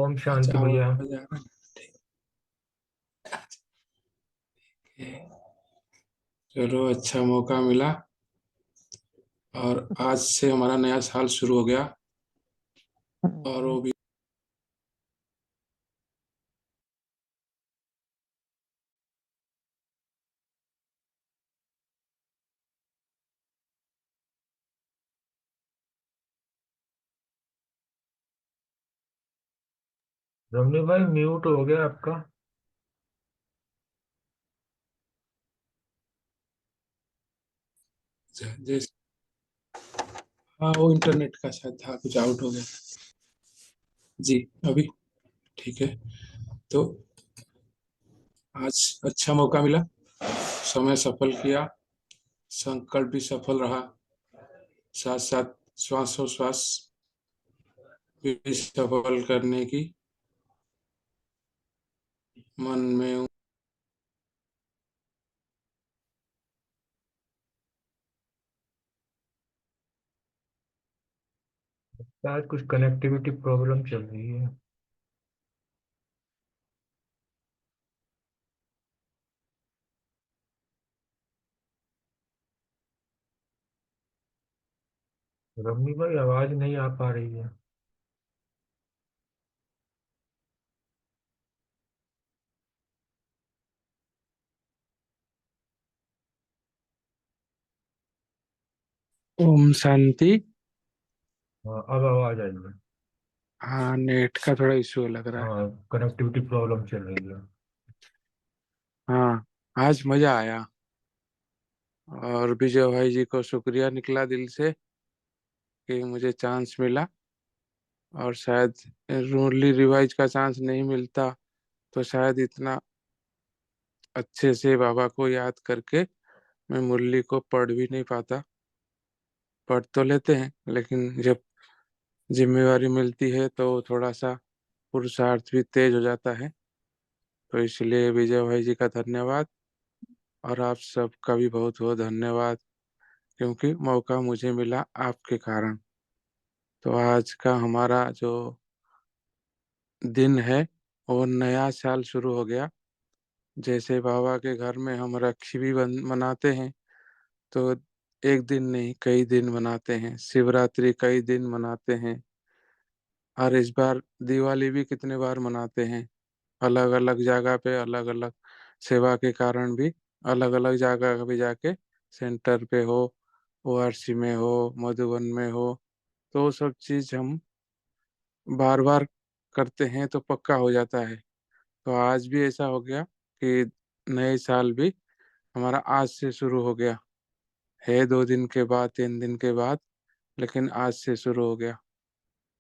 ओम अच्छा शांति भैया। आवाज आ रहा है। चलो अच्छा मौका मिला और आज से हमारा नया साल शुरू हो गया और वो भी रमनी भाई म्यूट हो गया आपका। जैसे हाँ वो इंटरनेट का शायद था कुछ आउट हो गया। जी अभी ठीक है। तो आज अच्छा मौका मिला, समय सफल किया, संकल्प भी सफल रहा, साथ साथ श्वासोश्वास भी सफल करने की मन में शायद कुछ कनेक्टिविटी प्रॉब्लम चल रही है। रमनी भाई आवाज नहीं आ पा रही है। ओम शांति। हाँ, अब आवाज आई है। हाँ नेट का थोड़ा इशू लग रहा है। हाँ, कनेक्टिविटी प्रॉब्लम चल रही है। हाँ आज मजा आया और विजय भाई जी को शुक्रिया निकला दिल से कि मुझे चांस मिला। और शायद मुरली रिवाइज का चांस नहीं मिलता तो शायद इतना अच्छे से बाबा को याद करके मैं मुरली को पढ़ भी नहीं पाता। पढ़ तो लेते हैं लेकिन जब जिम्मेवारी मिलती है तो थोड़ा सा पुरुषार्थ भी तेज हो जाता है। तो इसलिए विजय भाई जी का धन्यवाद और आप सबका भी बहुत बहुत धन्यवाद, क्योंकि मौका मुझे मिला आपके कारण। तो आज का हमारा जो दिन है वो नया साल शुरू हो गया। जैसे बाबा के घर में हम रक्षी भी मनाते हैं तो एक दिन नहीं कई दिन मनाते हैं, शिवरात्रि कई दिन मनाते हैं, और इस बार दिवाली भी कितने बार मनाते हैं। अलग अलग जगह पे अलग अलग सेवा के कारण भी अलग अलग जगह पे जाके सेंटर पे हो, ओआरसी में हो, मधुबन में हो, तो वो सब चीज हम बार बार करते हैं तो पक्का हो जाता है। तो आज भी ऐसा हो गया कि नए साल भी हमारा आज से शुरू हो गया है, 2 दिन के बाद 3 दिन के बाद, लेकिन आज से शुरू हो गया।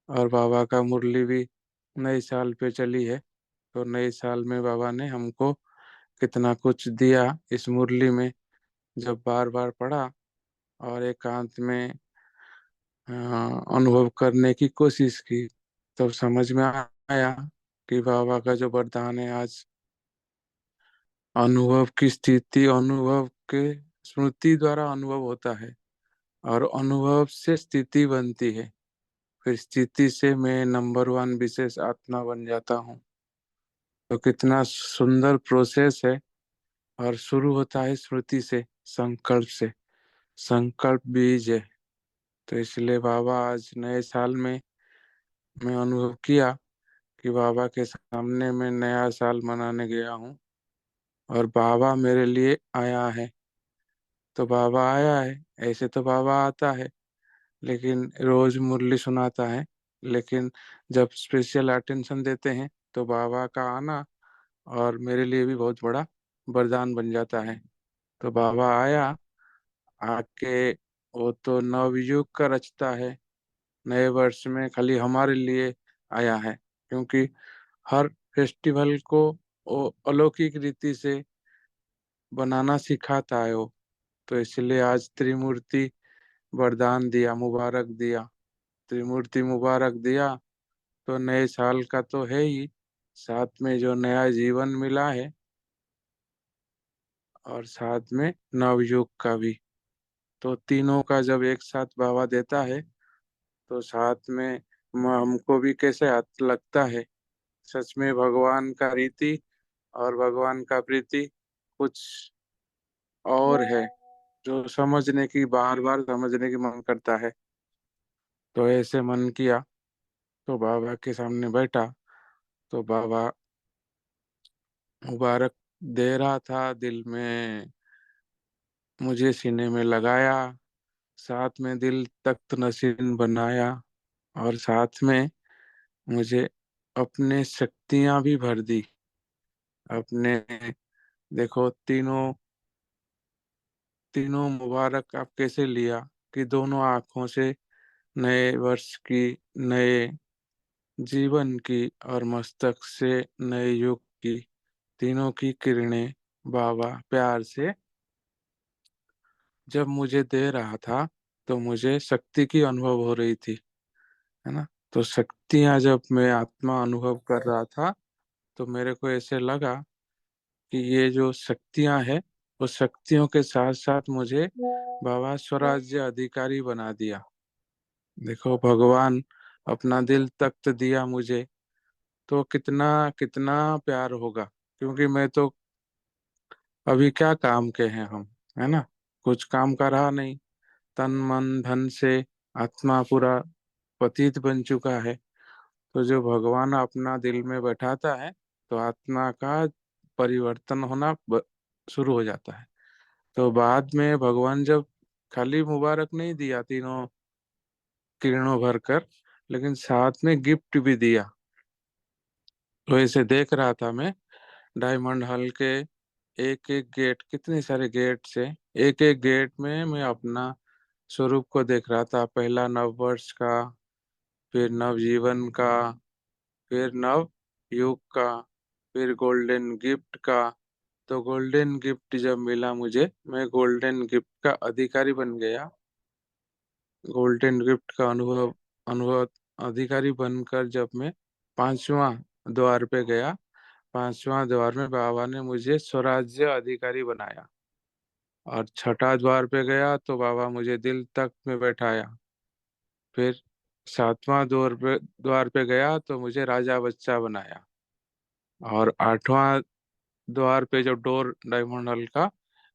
और बाबा का मुरली भी नए साल पे चली है। तो नए साल में बाबा ने हमको कितना कुछ दिया इस मुरली में। जब बार बार पढ़ा और एकांत में अनुभव करने की कोशिश की तब समझ में आया कि बाबा का जो वरदान है आज, अनुभव की स्थिति अनुभव के स्मृति द्वारा अनुभव होता है और अनुभव से स्थिति बनती है, फिर स्थिति से मैं नंबर 1 विशेष आत्मा बन जाता हूँ। तो कितना सुंदर प्रोसेस है। और शुरू होता है स्मृति से, संकल्प से। संकल्प बीज है। तो इसलिए बाबा आज नए साल में मैं अनुभव किया कि बाबा के सामने मैं नया साल मनाने गया हूँ और बाबा मेरे लिए आया है। तो बाबा आया है, ऐसे तो बाबा आता है लेकिन रोज मुरली सुनाता है, लेकिन जब स्पेशल अटेंशन देते हैं तो बाबा का आना और मेरे लिए भी बहुत बड़ा वरदान बन जाता है। तो बाबा आया, आके वो तो नवयुग का रचता है। नए वर्ष में खाली हमारे लिए आया है, क्योंकि हर फेस्टिवल को वो अलौकिक रीति से बनाना सिखाता है वो। तो इसलिए आज त्रिमूर्ति वरदान दिया, मुबारक दिया, त्रिमूर्ति मुबारक दिया। तो नए साल का तो है ही, साथ में जो नया जीवन मिला है और साथ में नवयुग का भी। तो तीनों का जब एक साथ बाबा देता है तो साथ में हमको भी कैसे लगता है सच में भगवान का रीति और भगवान का प्रीति कुछ और है, जो समझने की, बार बार समझने की मन करता है। तो ऐसे मन किया, तो बाबा के सामने बैठा। तो बाबा मुबारक दे रहा था, दिल में मुझे सीने में लगाया, साथ में दिल तख्त नशीन बनाया, और साथ में मुझे अपने शक्तियां भी भर दी। अपने, देखो, तीनों तीनों मुबारक आप कैसे लिया कि दोनों आंखों से नए वर्ष की, नए जीवन की, और मस्तक से नए युग की, तीनों की किरणें बाबा प्यार से जब मुझे दे रहा था, तो मुझे शक्ति की अनुभव हो रही थी, है ना। तो शक्तियां जब मैं आत्मा अनुभव कर रहा था, तो मेरे को ऐसे लगा कि ये जो शक्तियां हैं, वो शक्तियों के साथ साथ मुझे बाबा स्वराज्य अधिकारी बना दिया। देखो, भगवान अपना दिल तख्त दिया मुझे, तो कितना कितना प्यार होगा। क्योंकि मैं तो अभी क्या काम के हैं हम, है ना, कुछ काम का रहा नहीं। तन मन धन से आत्मा पूरा पतित बन चुका है। तो जो भगवान अपना दिल में बैठाता है, तो आत्मा का परिवर्तन होना शुरू हो जाता है। तो बाद में भगवान जब खाली मुबारक नहीं दिया तीनों किरणों भर कर, लेकिन साथ में गिफ्ट भी दिया। तो ऐसे देख रहा था मैं डायमंड हॉल के एक एक गेट, कितने सारे गेट से, एक एक गेट में मैं अपना स्वरूप को देख रहा था। पहला नव वर्ष का, फिर नव जीवन का, फिर नव युग का, फिर गोल्डन गिफ्ट का। तो गोल्डन गिफ्ट जब मिला मुझे, मैं गोल्डन गिफ्ट का अधिकारी बन गया। गोल्डन गिफ्ट का अनुभव अनुभव अधिकारी बनकर जब मैं पांचवा द्वार पे गया, पांचवा द्वार में बाबा ने मुझे स्वराज्य अधिकारी बनाया। और छठा द्वार पे गया, तो बाबा मुझे दिल तक में बैठाया। फिर सातवां द्वार पे गया, तो मुझे राजा बच्चा बनाया। और आठवां द्वार पे जब डोर डायमंड हॉल का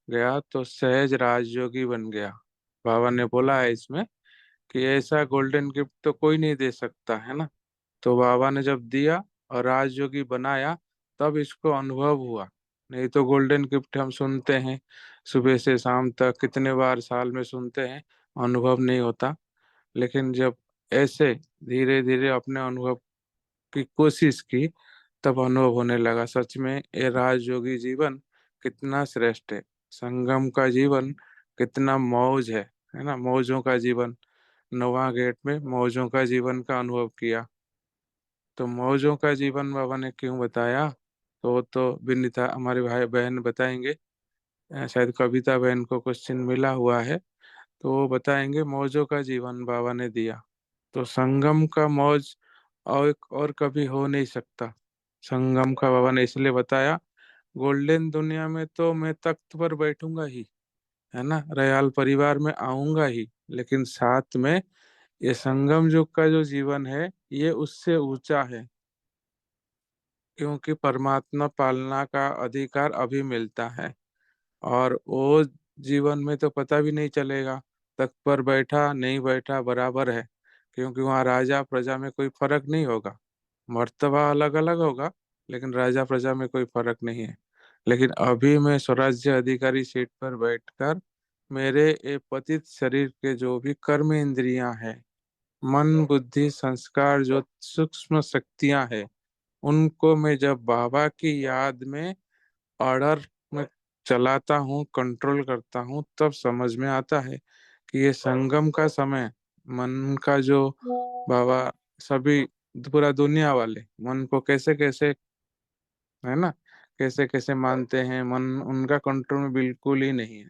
गया, तो सहज राजयोगी बन गया। बाबा ने बोला है इसमें कि ऐसा गोल्डन गिफ्ट तो कोई नहीं दे सकता, है ना। तो बाबा ने जब दिया और राजयोगी बनाया, तब इसको अनुभव हुआ। नहीं तो गोल्डन गिफ्ट हम सुनते हैं, सुबह से शाम तक कितने बार साल में सुनते हैं, अनुभव नहीं होता। लेकिन जब ऐसे धीरे धीरे अपने अनुभव की कोशिश की, तब अनुभव होने लगा, सच में ये राजयोगी जीवन कितना श्रेष्ठ है। संगम का जीवन कितना मौज है ना, मौजों का जीवन। नवा गेट में मौजों का जीवन का अनुभव किया। तो मौजों का जीवन बाबा ने क्यों बताया, तो वो तो विनीता हमारे भाई बहन बताएंगे। शायद कविता बहन को क्वेश्चन मिला हुआ है, तो वो बताएंगे मौजों का जीवन बाबा ने दिया। तो संगम का मौज और कभी हो नहीं सकता। संगम का बाबा ने इसलिए बताया, गोल्डन दुनिया में तो मैं तख्त पर बैठूंगा ही, है ना, रयाल परिवार में आऊंगा ही, लेकिन साथ में ये संगम युग का जो जीवन है, ये उससे ऊंचा है। क्योंकि परमात्मा पालना का अधिकार अभी मिलता है, और वो जीवन में तो पता भी नहीं चलेगा, तख्त पर बैठा नहीं बैठा बराबर है। क्योंकि वहाँ राजा प्रजा में कोई फर्क नहीं होगा। मर्तबा अलग अलग होगा, लेकिन राजा प्रजा में कोई फर्क नहीं है। लेकिन अभी मैं स्वराज्य अधिकारी सीट पर बैठकर मेरे ये पतित शरीर के जो भी कर्म इंद्रियां हैं, मन बुद्धि संस्कार, जो सूक्ष्म शक्तियां हैं, उनको मैं जब बाबा की याद में ऑर्डर में चलाता हूँ, कंट्रोल करता हूँ, तब समझ में आता है कि ये संगम का समय, मन का जो बाबा सभी पूरा दुनिया वाले मन को कैसे कैसे, है ना, कैसे कैसे मानते हैं, मन उनका कंट्रोल में बिल्कुल ही नहीं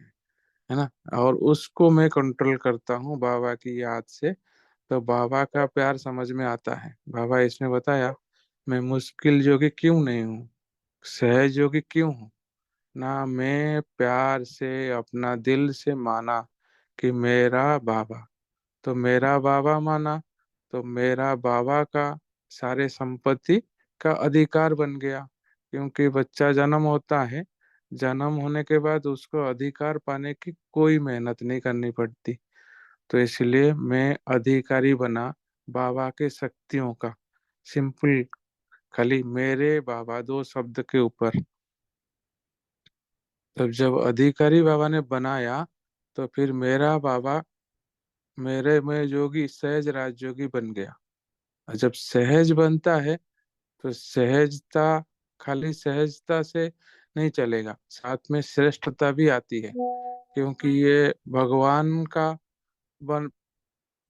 है ना। और उसको मैं कंट्रोल करता हूँ बाबा की याद से। तो बाबा का प्यार समझ में आता है। बाबा इसमें बताया, मैं मुश्किल योगी क्यों नहीं हूँ, सहज योगी क्यों हूँ ना। मैं प्यार से अपना दिल से माना कि मेरा बाबा, तो मेरा बाबा माना, तो मेरा बाबा का सारे संपत्ति का अधिकार बन गया, क्योंकि बच्चा जन्म होता है, जन्म होने के बाद उसको अधिकार पाने की कोई मेहनत नहीं करनी पड़ती। तो इसलिए मैं अधिकारी बना बाबा के शक्तियों का, सिंपल, खाली मेरे बाबा दो शब्द के ऊपर। तब जब अधिकारी बाबा ने बनाया, तो फिर मेरा बाबा मेरे में जोगी सहज राजयोगी बन गया। और जब सहज बनता है, तो सहजता, खाली सहजता से नहीं चलेगा, साथ में श्रेष्ठता भी आती है, क्योंकि ये भगवान का बन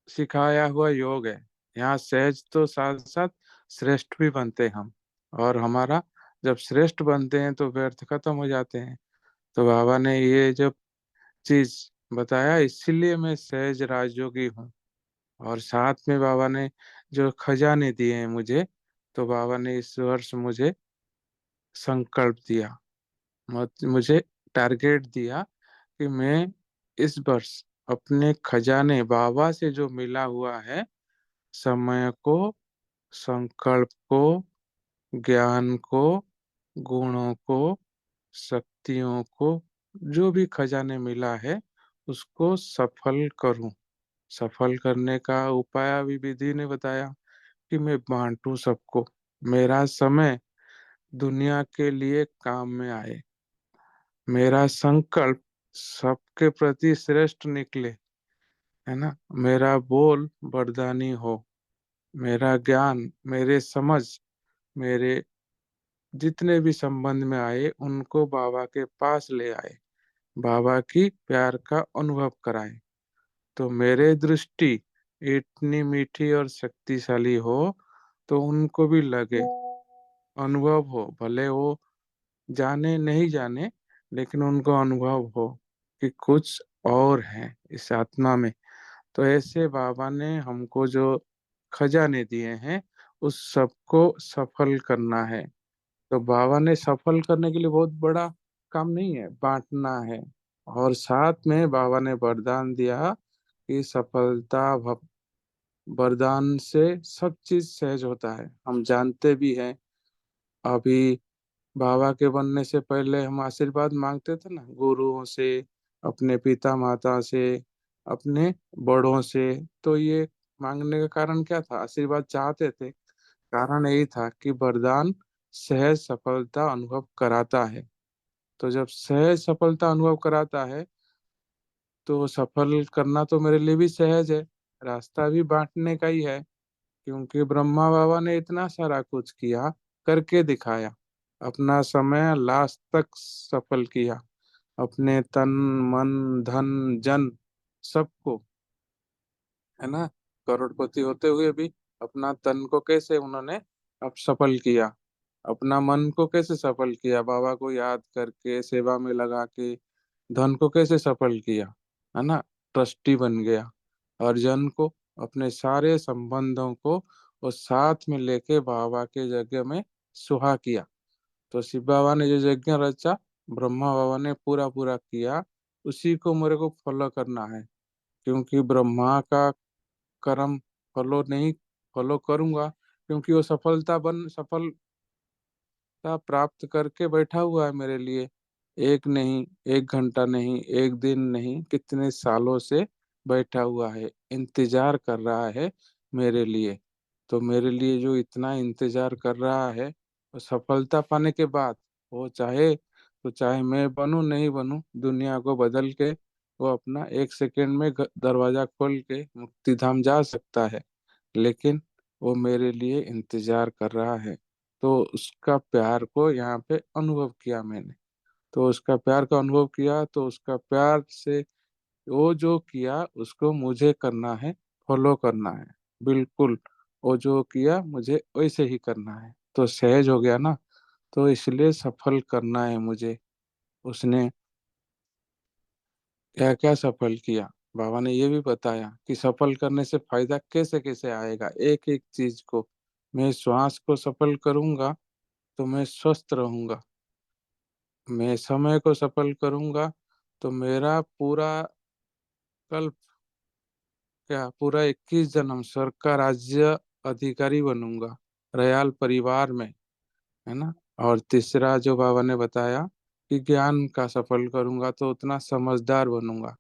सिखाया हुआ योग है। यहाँ सहज तो साथ साथ श्रेष्ठ भी बनते हैं हम। और हमारा जब श्रेष्ठ बनते हैं तो व्यर्थ खत्म हो जाते हैं। तो बाबा ने ये जो चीज बताया, इसीलिए मैं सहज राजयोगी हूँ। और साथ में बाबा ने जो खजाने दिए हैं मुझे, तो बाबा ने इस वर्ष मुझे संकल्प दिया, मुझे टारगेट दिया कि मैं इस वर्ष अपने खजाने बाबा से जो मिला हुआ है, समय को, संकल्प को, ज्ञान को, गुणों को, शक्तियों को, जो भी खजाने मिला है, उसको सफल करूं। सफल करने का उपाय भी विधि ने बताया कि मैं बांटू सबको, मेरा समय दुनिया के लिए काम में आए, मेरा संकल्प सबके प्रति श्रेष्ठ निकले, है ना, मेरा बोल वरदानी हो, मेरा ज्ञान, मेरे समझ, मेरे जितने भी संबंध में आए उनको बाबा के पास ले आए, बाबा की प्यार का अनुभव कराए। तो मेरे दृष्टि इतनी मीठी और शक्तिशाली हो, तो उनको भी लगे, अनुभव हो, भले वो जाने नहीं जाने, लेकिन उनको अनुभव हो कि कुछ और है इस आत्मा में। तो ऐसे बाबा ने हमको जो खजाने दिए हैं, उस सबको सफल करना है। तो बाबा ने सफल करने के लिए बहुत बड़ा काम नहीं है, बांटना है। और साथ में बाबा ने वरदान दिया कि सफलता वरदान से सब चीज सहज होता है, हम जानते भी हैं। अभी बाबा के बनने से पहले हम आशीर्वाद मांगते थे ना, गुरुओं से, अपने पिता माता से, अपने बड़ों से। तो ये मांगने का कारण क्या था, आशीर्वाद चाहते थे, कारण यही था कि वरदान सहज सफलता अनुभव कराता है। तो जब सहज सफलता अनुभव कराता है, तो सफल करना तो मेरे लिए भी सहज है, रास्ता भी बांटने का ही है। क्योंकि ब्रह्मा बाबा ने इतना सारा कुछ किया, करके दिखाया, अपना समय लास्ट तक सफल किया, अपने तन, मन, धन, जन, सबको, है ना, करोड़पति होते हुए भी अपना तन को कैसे उन्होंने अब सफल किया, अपना मन को कैसे सफल किया, बाबा को याद करके सेवा में लगा के, धन को कैसे सफल किया, है ना, ट्रस्टी बन गया। और जन को, अपने सारे संबंधों को वो साथ में लेके बाबा के यज्ञ में सुहा किया। तो शिव बाबा ने जो यज्ञ रचा, ब्रह्मा बाबा ने पूरा पूरा किया, उसी को मेरे को फॉलो करना है। क्योंकि ब्रह्मा का कर्म फॉलो नहीं, फॉलो करूंगा, क्योंकि वो सफलता प्राप्त करके बैठा हुआ है मेरे लिए। एक नहीं, एक घंटा नहीं, एक दिन नहीं, कितने सालों से बैठा हुआ है, इंतजार कर रहा है मेरे लिए। तो मेरे लिए जो इतना इंतजार कर रहा है, वो सफलता पाने के बाद, वो चाहे तो चाहे मैं बनूं नहीं बनूं, दुनिया को बदल के वो अपना एक सेकेंड में दरवाजा खोल के मुक्ति धाम जा सकता है। लेकिन वो मेरे लिए इंतजार कर रहा है। तो उसका प्यार को यहाँ पे अनुभव किया मैंने। तो उसका प्यार का अनुभव किया, तो उसका प्यार से वो जो किया उसको मुझे करना है, फॉलो करना है, बिल्कुल। वो जो किया मुझे वैसे ही करना है, तो सहज हो गया ना। तो इसलिए सफल करना है मुझे। उसने क्या क्या सफल किया, बाबा ने ये भी बताया कि सफल करने से फायदा कैसे कैसे आएगा, एक एक चीज को। मैं श्वास को सफल करूंगा तो मैं स्वस्थ रहूंगा, मैं समय को सफल करूंगा तो मेरा पूरा कल्प, क्या पूरा 21 जन्म स्वर्ग का राज्य अधिकारी बनूंगा, रयाल परिवार में, है ना। और तीसरा जो बाबा ने बताया कि ज्ञान का सफल करूंगा तो उतना समझदार बनूंगा।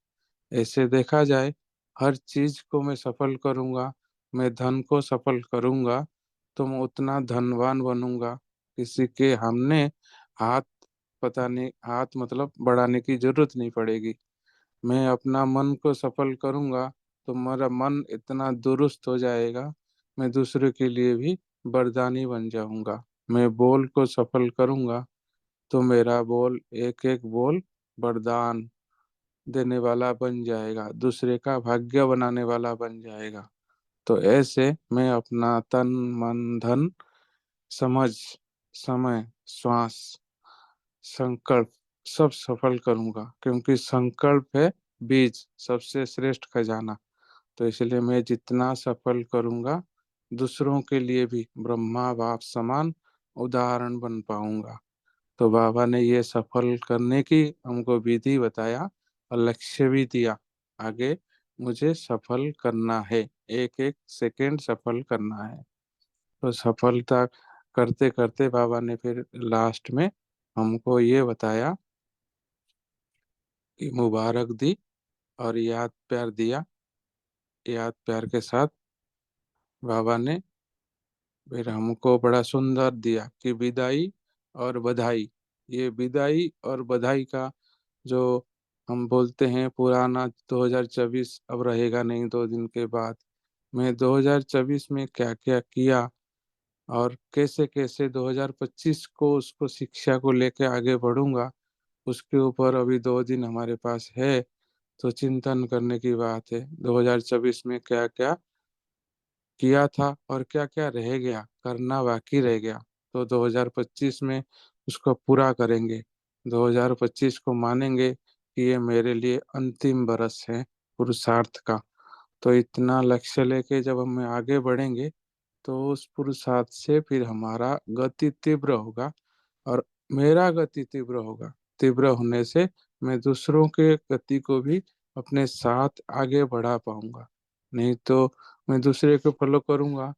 ऐसे देखा जाए, हर चीज को मैं सफल करूंगा। मैं धन को सफल करूंगा तो मैं उतना धनवान बनूंगा। किसी के हमने हाथ, पता नहीं हाथ मतलब बढ़ाने की जरूरत नहीं पड़ेगी। मैं अपना मन को सफल करूंगा तो मेरा मन इतना दुरुस्त हो जाएगा, मैं दूसरे के लिए भी वरदानी बन जाऊंगा। मैं बोल को सफल करूंगा तो मेरा बोल, एक एक बोल वरदान देने वाला बन जाएगा, दूसरे का भाग्य बनाने वाला बन जाएगा। तो ऐसे मैं अपना तन मन धन समझ समय श्वास संकल्प सब सफल करूंगा, क्योंकि संकल्प है बीज, सबसे श्रेष्ठ खजाना। तो इसलिए मैं जितना सफल करूंगा, दूसरों के लिए भी ब्रह्मा बाप समान उदाहरण बन पाऊंगा। तो बाबा ने ये सफल करने की हमको विधि बताया और लक्ष्य भी दिया। आगे मुझे सफल करना है, एक एक सेकंड सफल करना है। तो सफलता करते करते बाबा ने फिर लास्ट में हमको ये बताया कि मुबारक दी और याद प्यार दिया। याद प्यार के साथ बाबा ने फिर हमको बड़ा सुंदर दिया कि विदाई और बधाई। ये विदाई और बधाई का जो हम बोलते हैं पुराना 2024 अब रहेगा नहीं 2 दिन के बाद। मैं 2024 में क्या क्या किया और कैसे कैसे 2025 को उसको शिक्षा को लेके आगे बढ़ूंगा, उसके ऊपर अभी 2 दिन हमारे पास है। तो चिंतन करने की बात है, 2024 में क्या क्या किया था और क्या क्या रह गया, करना बाकी रह गया। तो 2025 में उसको पूरा करेंगे। 2025 को मानेंगे कि ये मेरे लिए अंतिम बरस है पुरुषार्थ का। तो इतना लक्ष्य लेके जब हम आगे बढ़ेंगे तो उस पुरुषार्थ से फिर हमारा गति तीव्र होगा और मेरा गति तीव्र होगा। तीव्र होने से मैं दूसरों के गति को भी अपने साथ आगे बढ़ा पाऊंगा। नहीं तो मैं दूसरे को फॉलो करूंगा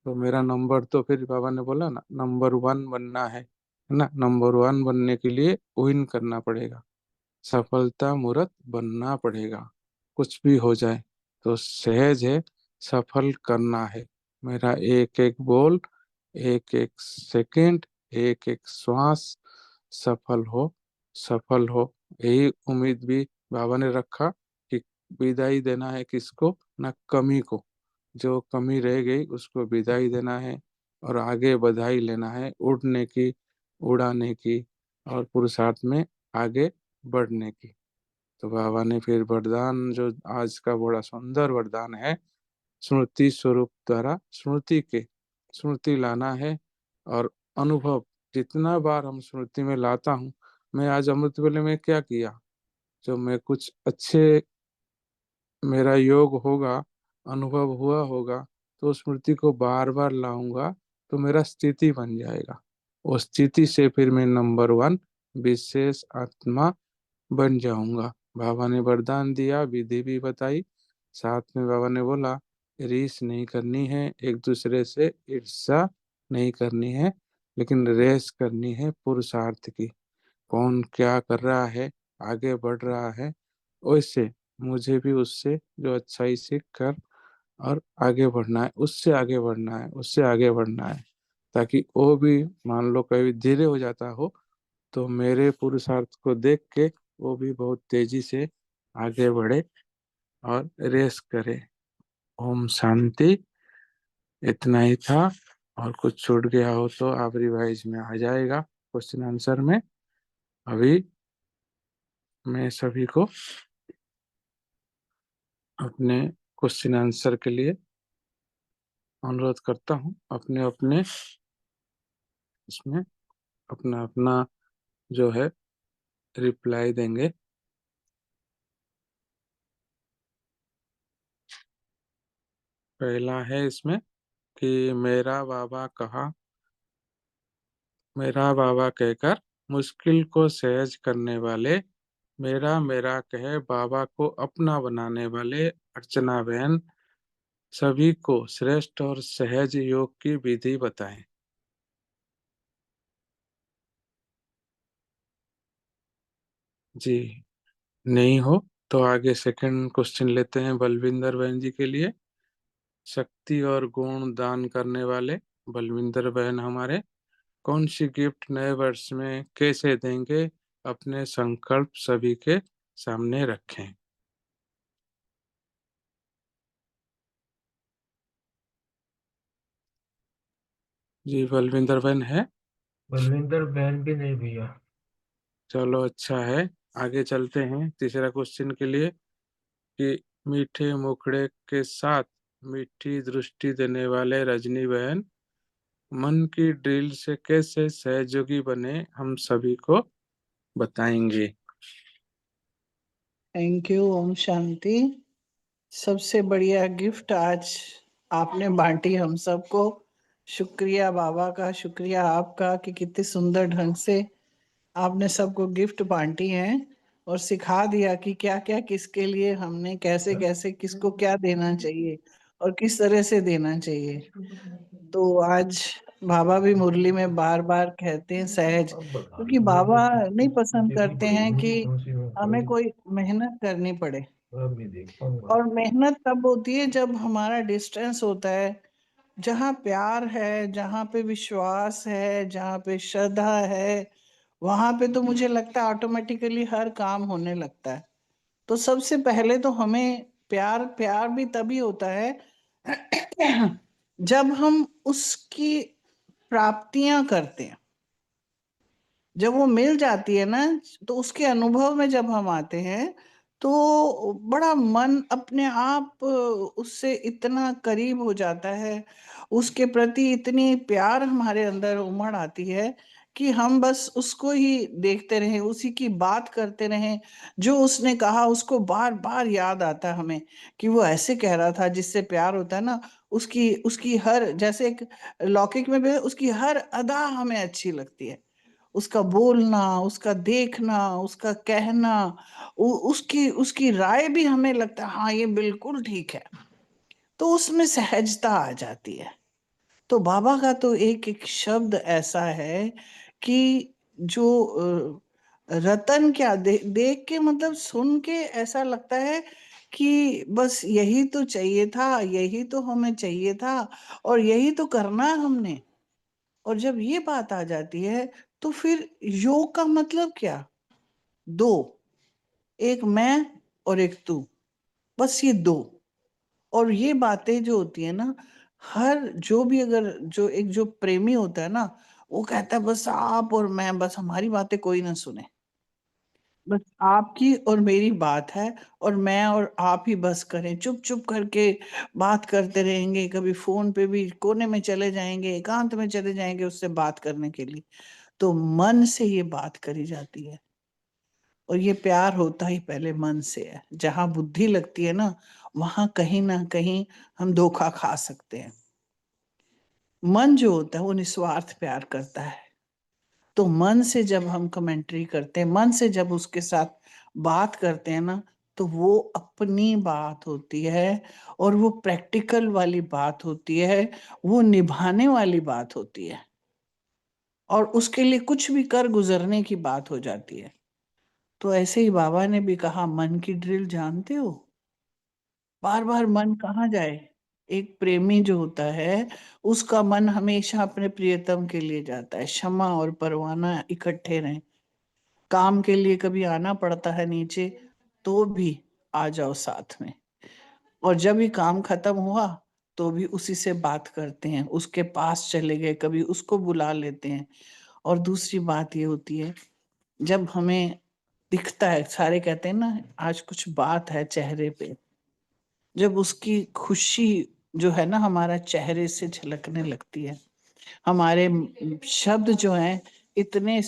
तो मेरा नंबर, तो फिर बाबा ने बोला ना, नंबर 1 बनना है ना। नंबर 1 बनने के लिए विन करना पड़ेगा, सफलता मूर्त बनना पड़ेगा। कुछ भी हो जाए तो सहज है, सफल करना है। मेरा एक एक बोल, एक एक सेकंड, एक एक श्वास सफल हो, सफल हो। यही उम्मीद भी बाबा ने रखा कि विदाई देना है किसको, ना कमी को। जो कमी रह गई उसको विदाई देना है और आगे बधाई लेना है, उड़ने की, उड़ाने की और पुरुषार्थ में आगे बढ़ने की। तो बाबा ने फिर वरदान जो आज का बड़ा सुंदर वरदान है, स्मृति स्वरूप द्वारा स्मृति लाना है। और अनुभव, जितना बार हम स्मृति में लाता हूँ, मैं आज अमृत वेले में क्या किया, जो मैं कुछ अच्छे मेरा योग होगा, अनुभव हुआ होगा, तो उस स्मृति को बार बार लाऊंगा तो मेरा स्थिति बन जाएगा। उस स्थिति से फिर मैं नंबर 1 विशेष आत्मा बन जाऊंगा। बाबा ने वरदान दिया, विधि भी बताई। साथ में बाबा ने बोला रीस नहीं करनी है, एक दूसरे से ईर्ष्या नहीं करनी है, लेकिन रेस करनी है पुरुषार्थ की। कौन क्या कर रहा है, आगे बढ़ रहा है, वैसे मुझे भी उससे जो अच्छाई सीख कर और आगे बढ़ना है, उससे आगे बढ़ना है, उससे आगे बढ़ना है। ताकि वो भी मान लो कभी धीरे हो जाता हो तो मेरे पुरुषार्थ को देख के वो भी बहुत तेजी से आगे बढ़े और रेस करे। ओम शांति। इतना ही था। और कुछ छूट गया हो तो आप रिवाइज में आ जाएगा क्वेश्चन आंसर में। अभी मैं सभी को अपने क्वेश्चन आंसर के लिए अनुरोध करता हूँ, अपने अपने इसमें अपना अपना जो है रिप्लाई देंगे। पहला है इसमें कि मेरा बाबा कहकर मुश्किल को सहज करने वाले, मेरा मेरा कहे बाबा को अपना बनाने वाले अर्चना बहन सभी को श्रेष्ठ और सहज योग की विधि बताएं। जी, नहीं हो तो आगे सेकंड क्वेश्चन लेते हैं बलविंदर बहन जी के लिए। शक्ति और गुण दान करने वाले बलविंदर बहन हमारे कौन सी गिफ्ट नए वर्ष में कैसे देंगे, अपने संकल्प सभी के सामने रखें। जी बलविंदर बहन है। बलविंदर बहन भी नहीं भैया। चलो अच्छा है, आगे चलते हैं तीसरा क्वेश्चन के लिए कि मीठे मुखड़े के साथ मीठी दृष्टि देने वाले रजनी बहन मन की ड्रिल से कैसे सहयोगी बने, हम सभी को बताएंगे। Thank you. ओम शांति। सबसे बढ़िया गिफ्ट आज आपने बांटी हम सबको। शुक्रिया बाबा का, शुक्रिया आपका कि कितने सुंदर ढंग से आपने सबको गिफ्ट बांटी हैं और सिखा दिया कि क्या क्या किसके लिए हमने कैसे कैसे किसको क्या देना चाहिए और किस तरह से देना चाहिए। तो आज बाबा भी मुरली में बार बार कहते हैं सहज, अब बता क्योंकि दो मेरे को बाबा नहीं कितनी पसंद देखनी करते पड़ेगी हैं कि मूवी, कौन सी मैं हमें कल कोई मेहनत करनी पड़े। अब नहीं देख पाऊंगा। और मेहनत तब होती है जब हमारा डिस्टेंस होता है, जहाँ प्यार है, जहाँ पे विश्वास है, जहाँ पे श्रद्धा है, वहां पे तो मुझे लगता है ऑटोमेटिकली हर काम होने लगता है। तो सबसे पहले तो हमें प्यार प्यार भी तभी होता है जब हम उसकी प्राप्तियां करते हैं। जब वो मिल जाती है ना, तो उसके अनुभव में जब हम आते हैं तो बड़ा मन अपने आप उससे इतना करीब हो जाता है, उसके प्रति इतनी प्यार हमारे अंदर उमड़ आती है कि हम बस उसको ही देखते रहें, उसी की बात करते रहें। जो उसने कहा उसको बार बार याद आता है हमें कि वो ऐसे कह रहा था। जिससे प्यार होता है ना, उसकी उसकी हर, जैसे एक लौकिक में भी उसकी हर अदा हमें अच्छी लगती है। उसका बोलना, उसका देखना, उसका कहना, उसकी उसकी राय भी हमें लगता है हाँ ये बिल्कुल ठीक है। तो उसमें सहजता आ जाती है। तो बाबा का तो एक एक शब्द ऐसा है कि जो रतन क्या देख के, मतलब सुन के ऐसा लगता है कि बस यही तो चाहिए था, यही तो हमें चाहिए था और यही तो करना है हमने। और जब ये बात आ जाती है तो फिर योग का मतलब क्या? दो, एक मैं और एक तू, बस ये दो। और ये बातें जो होती है ना, हर जो भी, अगर जो एक जो प्रेमी होता है ना, वो कहता है बस आप और मैं, बस हमारी बातें कोई ना सुने, बस आपकी और मेरी बात है और मैं और आप ही बस करें, चुप चुप करके बात करते रहेंगे। कभी फोन पे भी कोने में चले जाएंगे, एकांत में चले जाएंगे उससे बात करने के लिए। तो मन से ये बात करी जाती है। और ये प्यार होता ही पहले मन से है। जहां बुद्धि लगती है ना, वहां कहीं ना कहीं हम धोखा खा सकते हैं। मन जो होता है वो निस्वार्थ प्यार करता है। तो मन से जब हम कमेंट्री करते हैं, मन से जब उसके साथ बात करते हैं ना, तो वो अपनी बात होती है और वो प्रैक्टिकल वाली बात होती है, वो निभाने वाली बात होती है और उसके लिए कुछ भी कर गुजरने की बात हो जाती है। तो ऐसे ही बाबा ने भी कहा, मन की ड्रिल जानते हो? बार बार मन कहाँ जाए? एक प्रेमी जो होता है, उसका मन हमेशा अपने प्रियतम के लिए जाता है। क्षमा और परवाना इकट्ठे रहें। काम के लिए कभी आना पड़ता है नीचे, तो भी आ जाओ साथ में। और जब भी काम खत्म हुआ तो भी उसी से बात करते हैं, उसके पास चले गए, कभी उसको बुला लेते हैं। और दूसरी बात ये होती है, जब हमें दिखता है, सारे कहते हैं ना आज कुछ बात है चेहरे पे, जब उसकी खुशी जो है ना हमारा चेहरे से झलकने लगती है, हमारे शब्द जो हैं इतने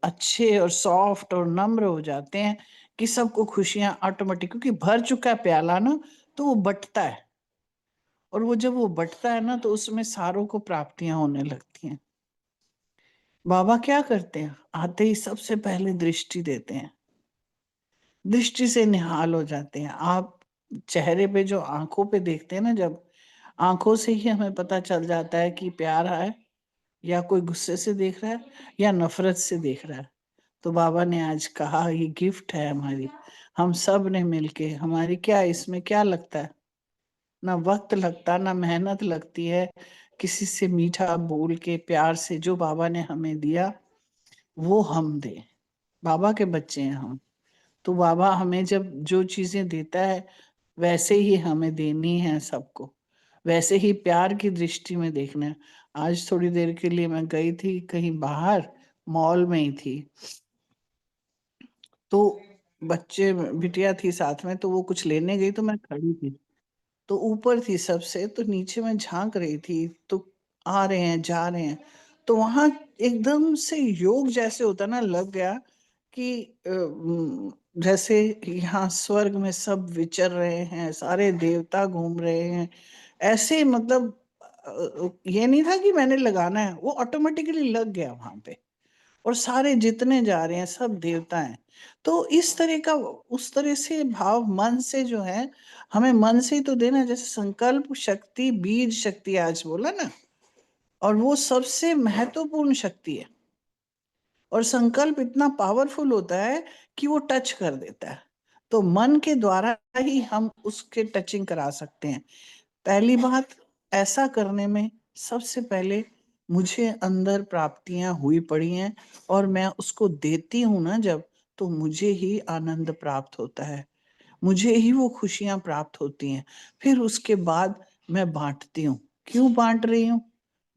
अच्छे और सॉफ्ट और नम्र हो जाते हैं कि सबको खुशियां ऑटोमेटिक, क्योंकि भर चुका है प्याला ना, तो वो बंटता है। और वो जब वो बंटता है ना, तो उसमें सारों को प्राप्तियां होने लगती हैं। बाबा क्या करते हैं? आते ही सबसे पहले दृष्टि देते हैं। दृष्टि से निहाल हो जाते हैं। आप चेहरे पे जो आंखों पे देखते हैं ना, जब आंखों से ही हमें पता चल जाता है कि प्यार है या कोई गुस्से से देख रहा है या नफरत से देख रहा है। तो बाबा ने आज कहा ये गिफ्ट है हमारी, हम सब ने मिलके, हमारी क्या इसमें क्या लगता है, ना वक्त लगता ना मेहनत लगती है, किसी से मीठा बोल के प्यार से जो बाबा ने हमें दिया वो हम दे। बाबा के बच्चे हैं हम, तो बाबा हमें जब जो चीजें देता है वैसे ही हमें देनी है सबको, वैसे ही प्यार की दृष्टि में देखना है। आज थोड़ी देर के लिए मैं गई थी कहीं बाहर, मॉल में ही थी, तो बच्चे बिटिया थी साथ में, तो वो कुछ लेने गई तो मैं खड़ी थी, तो ऊपर थी सबसे, तो नीचे मैं झांक रही थी, तो आ रहे हैं जा रहे हैं, तो वहां एकदम से योग जैसे होता ना लग गया कि जैसे यहाँ स्वर्ग में सब विचर रहे हैं, सारे देवता घूम रहे हैं, ऐसे मतलब ये नहीं था कि मैंने लगाना है, वो ऑटोमेटिकली लग गया वहां पे, और सारे जितने जा रहे हैं सब देवता हैं। तो इस तरह का, उस तरह से भाव मन से जो है, हमें मन से ही तो देना, जैसे संकल्प शक्ति बीज शक्ति आज बोला ना, और वो सबसे महत्वपूर्ण शक्ति है, और संकल्प इतना पावरफुल होता है कि वो टच कर देता है, तो मन के द्वारा ही हम उसके टचिंग करा सकते हैं। पहली बात, ऐसा करने में सबसे पहले मुझे अंदर प्राप्तियां हुई पड़ी हैं, और मैं उसको देती हूँ ना जब, तो मुझे ही आनंद प्राप्त होता है, मुझे ही वो खुशियां प्राप्त होती हैं। फिर उसके बाद मैं बांटती हूँ। क्यों बांट रही हूँ?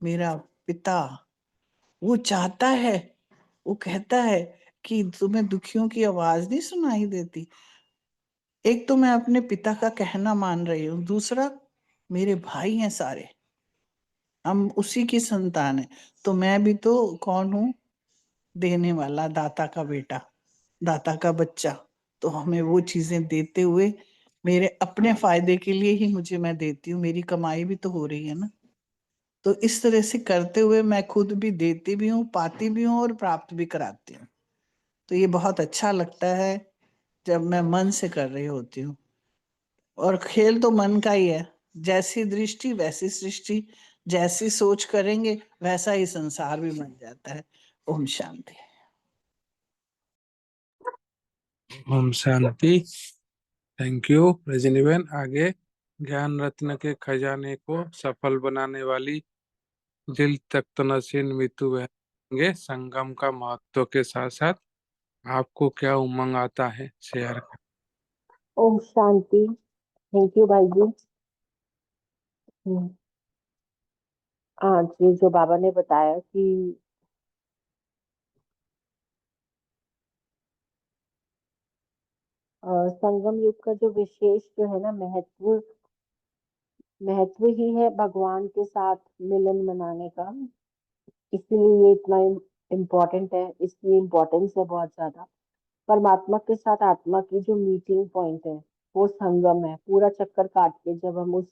मेरा पिता वो चाहता है, वो कहता है कि तुम्हें दुखियों की आवाज नहीं सुनाई देती। एक तो मैं अपने पिता का कहना मान रही हूँ, दूसरा मेरे भाई हैं सारे, हम उसी की संतान है, तो मैं भी तो कौन हूँ? देने वाला, दाता का बेटा, दाता का बच्चा। तो हमें वो चीजें देते हुए, मेरे अपने फायदे के लिए ही मुझे मैं देती हूँ, मेरी कमाई भी तो हो रही है ना। तो इस तरह से करते हुए मैं खुद भी देती भी हूँ, पाती भी हूँ, और प्राप्त भी कराती हूँ। तो ये बहुत अच्छा लगता है जब मैं मन से कर रही होती हूँ। और खेल तो मन का ही है, जैसी दृष्टि वैसी सृष्टि, जैसी सोच करेंगे वैसा ही संसार भी बन जाता है। ओम शांति। ओम शांति। थैंक यू रजनी बहन। आगे ज्ञान रत्न के खजाने को सफल बनाने वाली दिल तख्त नशीन मीतू बहन के संगम का महत्व के साथ साथ आपको क्या उमंग आता है शेयर कर। ओम शांति। थैंक यू भाई जी। हम्म, आज ये जो बाबा ने बताया कि संगम युग का जो विशेष जो है ना महत्व ही है भगवान के साथ मिलन मनाने का। इसीलिए ये इतना इम्पोर्टेंट है, इसकी इम्पोर्टेंस है बहुत ज्यादा। परमात्मा के साथ आत्मा की जो मीटिंग पॉइंट है वो संगम है। पूरा चक्कर काट के जब हम उस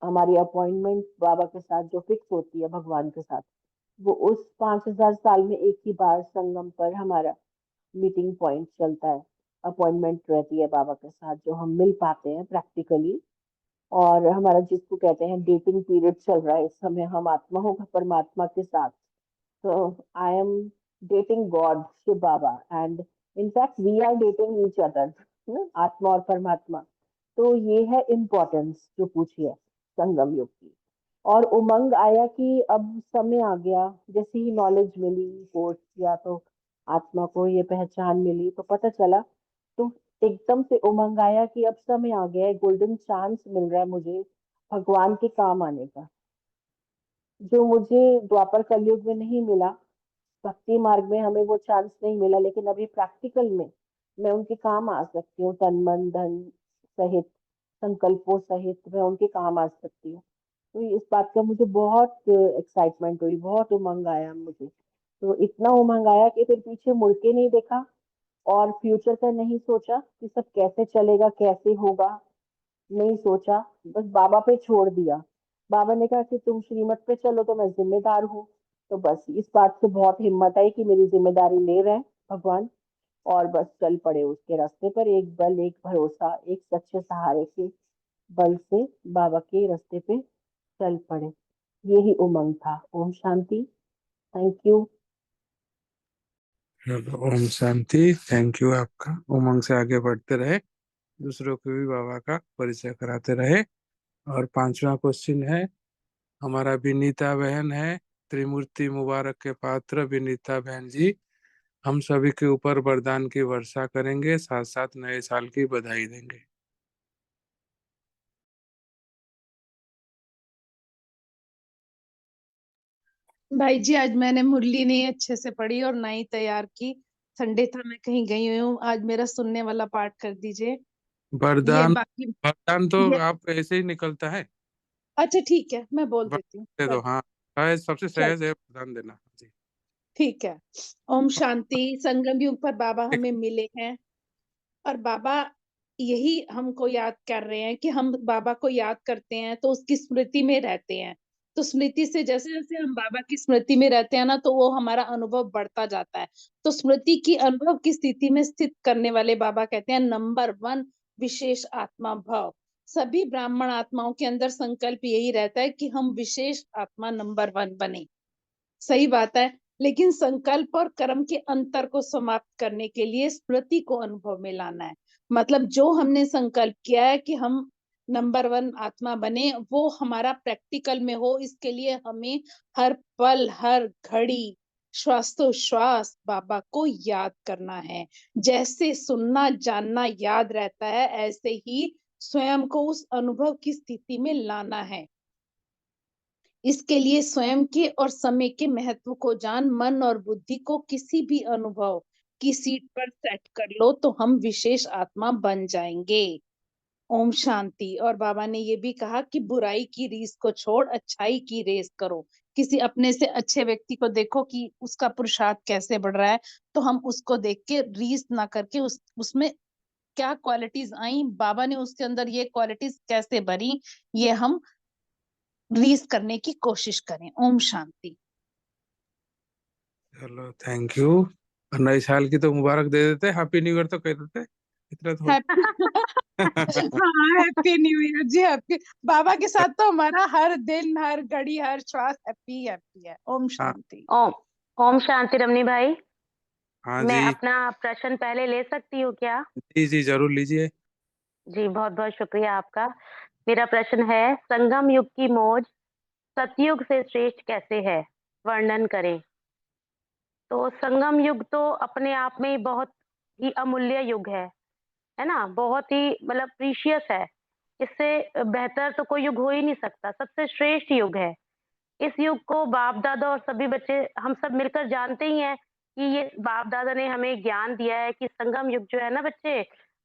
हमारी अपॉइंटमेंट बाबा के साथ जो फिक्स होती है भगवान के साथ, वो उस 5,000 साल में एक ही बार संगम पर हमारा मीटिंग पॉइंट चलता है। अपॉइंटमेंट रहती है बाबा के साथ, जो हम मिल पाते हैं प्रैक्टिकली। और हमारा जिसको कहते हैं डेटिंग पीरियड चल रहा है इस समय, हम आत्मा होगा परमात्मा के साथ। So I am dating God, Shiv Baba, and in fact we are dating each other, आत्मा और परमात्मा। तो ये है इम्पोर्टेंस जो पूछी है संगम युग की। और उमंग आया कि अब समय आ गया, जैसे ही नॉलेज मिली, कोर्स किया, तो आत्मा को ये पहचान मिली, तो पता चला, तो एकदम से उमंग आया कि अब समय आ गया है, गोल्डन चांस मिल रहा है मुझे भगवान के काम आने का, जो मुझे द्वापर कलयुग में नहीं मिला। भक्ति मार्ग में हमें वो चांस नहीं मिला, लेकिन अभी प्रैक्टिकल में मैं उनके काम आ सकती हूँ, तन मन धन सहित, संकल्पों सहित मैं उनके काम आ सकती हूँ। तो इस बात का मुझे बहुत एक्साइटमेंट हुई, बहुत उमंग आया मुझे। तो इतना उमंग आया कि फिर पीछे मुड़ के नहीं देखा, और फ्यूचर का नहीं सोचा कि सब कैसे चलेगा कैसे होगा, नहीं सोचा, बस बाबा पे छोड़ दिया। बाबा ने कहा कि तुम श्रीमत पे चलो तो मैं जिम्मेदार हूँ। तो बस इस बात से बहुत हिम्मत आई कि मेरी जिम्मेदारी ले रहे हैं भगवान, और बस चल पड़े उसके रास्ते पर, एक बल एक भरोसा एक सच्चे सहारे के बल से बाबा के रास्ते पे चल पड़े। यही उमंग था। ओम शांति। Thank you. चलो, ओम शांति। थैंक यू आपका। उमंग से आगे बढ़ते रहे, दूसरों को भी बाबा का परिचय कराते रहे। और 5वां क्वेश्चन है, हमारा विनीता बहन है, त्रिमूर्ति मुबारक के पात्र विनीता बहन जी हम सभी के ऊपर वरदान की वर्षा करेंगे, साथ साथ नए साल की बधाई देंगे। भाई जी, आज मैंने मुरली नहीं अच्छे से पढ़ी और ना ही तैयार की। संडे था, मैं कहीं गई हुई हूँ। आज मेरा सुनने वाला पाठ कर दीजिए। ये वरदान, बाकी वरदान तो ये आप ऐसे ही निकलता है। अच्छा ठीक है, मैं बोल वरदान देती हूँ। दे दो। हाँ, सहज, सबसे चल सहज है वरदान देना जी। ठीक है। ओम शांति। संगम युग पर बाबा एक हमें मिले हैं और बाबा यही हमको याद कर रहे हैं कि हम बाबा को याद करते हैं तो उसकी स्मृति में रहते हैं। तो स्मृति से जैसे जैसे हम बाबा की स्मृति में रहते हैं ना, तो वो हमारा अनुभव बढ़ता जाता है। तो स्मृति की अनुभव की स्थिति में स्थित करने वाले बाबा कहते हैं नंबर 1 विशेष आत्मा भाव। सभी ब्राह्मण आत्माओं के अंदर संकल्प यही रहता है कि हम विशेष आत्मा नंबर 1 बने। सही बात है, लेकिन संकल्प और कर्म के अंतर को समाप्त करने के लिए स्मृति को अनुभव में लाना है। मतलब जो हमने संकल्प किया है कि हम नंबर 1 आत्मा बने, वो हमारा प्रैक्टिकल में हो। इसके लिए हमें हर पल, हर घड़ी, श्वासोश्वास बाबा को याद करना है। जैसे सुनना जानना याद रहता है, ऐसे ही स्वयं को उस अनुभव की स्थिति में लाना है। इसके लिए स्वयं के और समय के महत्व को जान मन और बुद्धि को किसी भी अनुभव की सीट पर सेट कर लो, तो हम विशेष आत्मा बन जाएंगे। ओम शांति। और बाबा ने ये भी कहा कि बुराई की रीस को छोड़ अच्छाई की रेस करो। किसी अपने से अच्छे व्यक्ति को देखो कि उसका पुरुषार्थ कैसे बढ़ रहा है, तो हम उसको देख के रीस ना करके उसमें क्या क्वालिटीज आई, बाबा ने उसके अंदर ये क्वालिटीज कैसे भरी, ये हम रीस करने की कोशिश करें। ओम शांति। चलो, थैंक यू। और नए साल की तो मुबारक दे देते, हैप्पी न्यू ईयर तो कह देते, इतना थोड़ा। हैप्पी हाँ, हैप्पी न्यू ईयर जी। हैप्पी बाबा के साथ तो हमारा हर दिन, हर घड़ी, हर श्वास हैप्पी हैप्पी है। ओम हाँ शांति। ओम ओम शांति रमनी भाई, हाँ मैं जी, अपना प्रश्न पहले ले सकती हूँ क्या? जी जी जरूर लीजिए। जी, बहुत बहुत शुक्रिया आपका। मेरा प्रश्न है, संगम युग की मौज सतयुग से श्रेष्ठ कैसे है, वर्णन करें। तो संगम युग तो अपने आप में बहुत ही अमूल्य युग है ना? बहुत ही मतलब प्रीशियस है। इससे बेहतर तो कोई युग हो ही नहीं सकता, सबसे श्रेष्ठ युग है। इस युग को बाप दादा और सभी बच्चे हम सब मिलकर जानते ही हैं कि ये बाप दादा ने हमें ज्ञान दिया है कि संगम युग जो है ना बच्चे,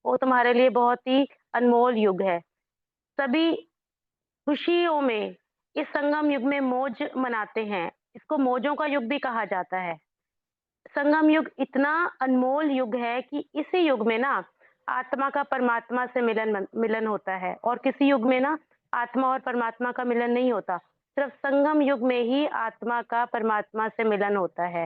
वो तुम्हारे लिए बहुत ही अनमोल युग है। सभी खुशियों में इस संगम युग में मौज मनाते हैं। इसको मौजों का युग भी कहा जाता है। संगम युग इतना अनमोल युग है कि इसी युग में ना आत्मा का परमात्मा से मिलन होता है, और किसी युग में ना आत्मा और परमात्मा का मिलन नहीं होता। सिर्फ संगम युग में ही आत्मा का परमात्मा से मिलन होता है।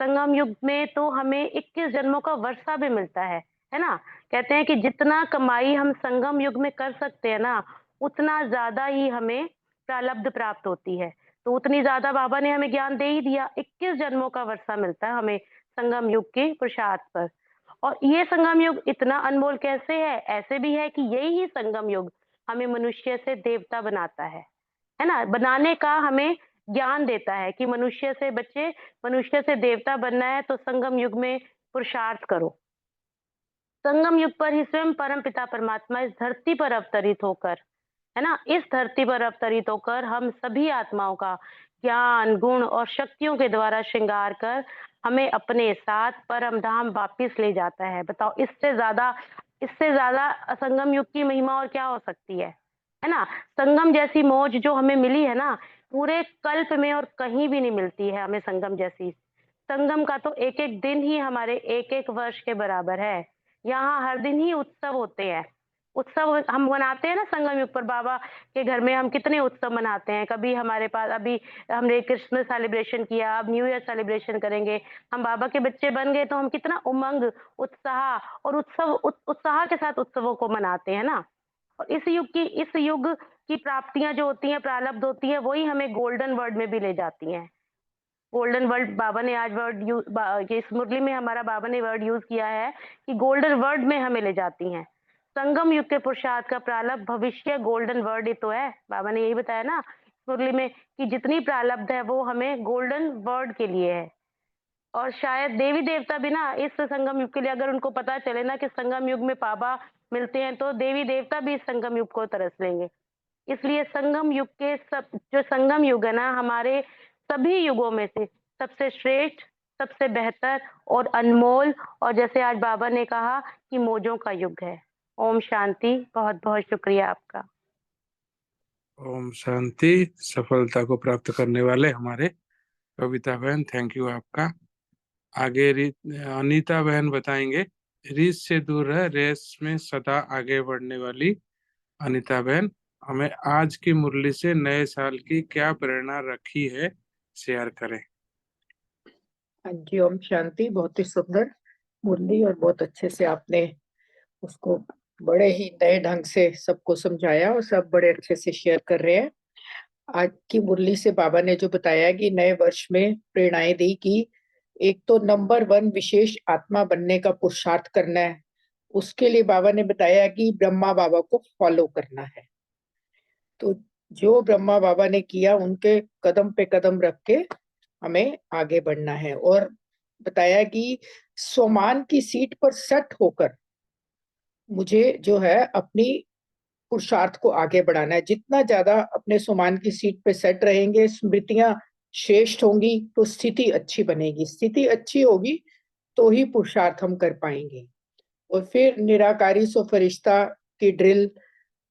संगम युग में तो हमें 21 जन्मों का वर्षा भी मिलता है ना? कहते हैं कि जितना कमाई हम संगम युग में कर सकते हैं ना, उतना ज्यादा ही हमें प्रारब्ध प्राप्त होती है। तो उतनी ज्यादा बाबा ने हमें ज्ञान दे ही दिया। 21 जन्मों का वर्षा मिलता है हमें संगम युग के पुरुषार्थ पर। और ये संगम युग इतना अनमोल कैसे है? ऐसे भी है कि यही ही संगम युग हमें मनुष्य से देवता बनाता है ना? बनाने का हमें ज्ञान देता है कि मनुष्य से बच्चे, मनुष्य से देवता बनना है तो संगम युग में पुरुषार्थ करो। संगम युग पर ही स्वयं परम पिता परमात्मा इस धरती पर अवतरित होकर, है ना, इस धरती पर अवतरित होकर हम सभी आत्माओं का ज्ञान गुण और शक्तियों के द्वारा श्रृंगार कर हमें अपने साथ परम धाम वापिस ले जाता है। बताओ, इससे ज्यादा संगम युग की महिमा और क्या हो सकती है ना? संगम जैसी मौज जो हमें मिली है ना, पूरे कल्प में और कहीं भी नहीं मिलती है हमें संगम जैसी। संगम का तो एक एक दिन ही हमारे एक एक वर्ष के बराबर है। यहाँ हर दिन ही उत्सव होते हैं। उत्सव हम मनाते हैं ना संगम युग पर। बाबा के घर में हम कितने उत्सव मनाते हैं। कभी हमारे पास, अभी हमने क्रिसमस सेलिब्रेशन किया, अब न्यू ईयर सेलिब्रेशन करेंगे। हम बाबा के बच्चे बन गए तो हम कितना उमंग, उत्साह और उत्साह के साथ उत्सवों को मनाते हैं ना। और इस युग की प्राप्तियां जो होती हैं, प्रारब्ध होती है, वही हमें गोल्डन वर्ल्ड में भी ले जाती हैं। गोल्डन वर्ल्ड बाबा ने आज इस मुरली में हमारा बाबा ने वर्ड यूज किया है कि गोल्डन वर्ल्ड में हमें ले जाती हैं। संगम युग के पुरुषार्थ का प्रारब्ध भविष्य गोल्डन वर्ल्ड ही तो है। बाबा ने यही बताया ना मुरली में कि जितनी प्रारब्ध है वो हमें गोल्डन वर्ल्ड के लिए है। और शायद देवी देवता भी ना इस संगम युग के लिए, अगर उनको पता चले ना कि संगम युग में बाबा मिलते हैं, तो देवी देवता भी इस संगम युग को तरस लेंगे। इसलिए संगम युग के जो संगम युग है ना, हमारे सभी युगों में से सबसे श्रेष्ठ, सबसे बेहतर और अनमोल, और जैसे आज बाबा ने कहा कि मौजों का युग है। ओम शांति। बहुत बहुत शुक्रिया आपका। ओम शांति। सफलता को प्राप्त करने वाले हमारे कविता बहन, थैंक यू आपका। आगे अनीता बहन बताएंगे। रीस से दूर है, रेस में सदा आगे बढ़ने वाली अनीता बहन, हमें आज की मुरली से नए साल की क्या प्रेरणा रखी है, शेयर करें। हाँ जी, ओम शांति। बहुत ही सुंदर मुरली और बहुत अच्छे से आपने उसको बड़े ही नए ढंग से सबको समझाया और सब बड़े अच्छे से शेयर कर रहे हैं। आज की मुरली से बाबा ने जो बताया कि नए वर्ष में प्रेरणाएं दी कि एक तो नंबर 1 विशेष आत्मा बनने का पुरुषार्थ करना है। उसके लिए बाबा ने बताया कि ब्रह्मा बाबा को फॉलो करना है। तो जो ब्रह्मा बाबा ने किया उनके कदम पे कदम रख के हमें आगे बढ़ना है। और बताया कि सोमान की सीट पर सेट होकर मुझे जो है अपनी पुरुषार्थ को आगे बढ़ाना है। जितना ज्यादा अपने सोमान की सीट पे सेट रहेंगे, स्मृतियां श्रेष्ठ होंगी, तो स्थिति अच्छी बनेगी। स्थिति अच्छी होगी तो ही पुरुषार्थ हम कर पाएंगे। और फिर निराकारी सो फरिश्ता की ड्रिल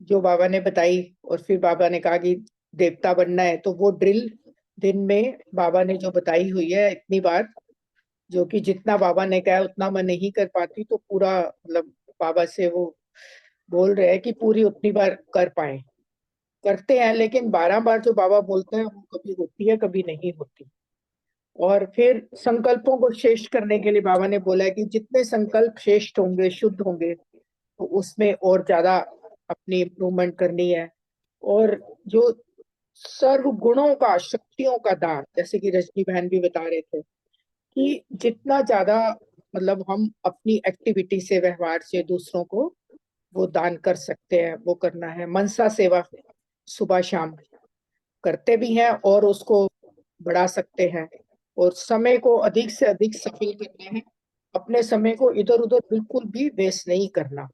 जो बाबा ने बताई, और फिर बाबा ने कहा कि देवता बनना है, तो वो ड्रिल दिन में बाबा ने जो बताई हुई है इतनी बार, जो कि जितना बाबा ने कहा उतना मैं नहीं कर पाती, तो पूरा मतलब बाबा से वो बोल रहे हैं कि पूरी उतनी बार कर पाए। करते हैं, लेकिन 12 बार जो बाबा बोलते हैं वो कभी होती है कभी नहीं होती। और फिर संकल्पों को श्रेष्ठ करने के लिए बाबा ने बोला है कि जितने संकल्प श्रेष्ठ होंगे, शुद्ध होंगे, तो उसमें और ज्यादा अपनी इम्प्रूवमेंट करनी है। और जो सर्व गुणों का, शक्तियों का दान, जैसे कि रजनी बहन भी बता रहे थे कि जितना ज्यादा मतलब हम अपनी एक्टिविटी से, व्यवहार से दूसरों को वो दान कर सकते हैं, वो करना है। मनसा सेवा सुबह शाम करते भी हैं और उसको बढ़ा सकते हैं। और समय को अधिक से अधिक सफल करना है। अपने समय को इधर उधर बिल्कुल भी वेस्ट नहीं करना,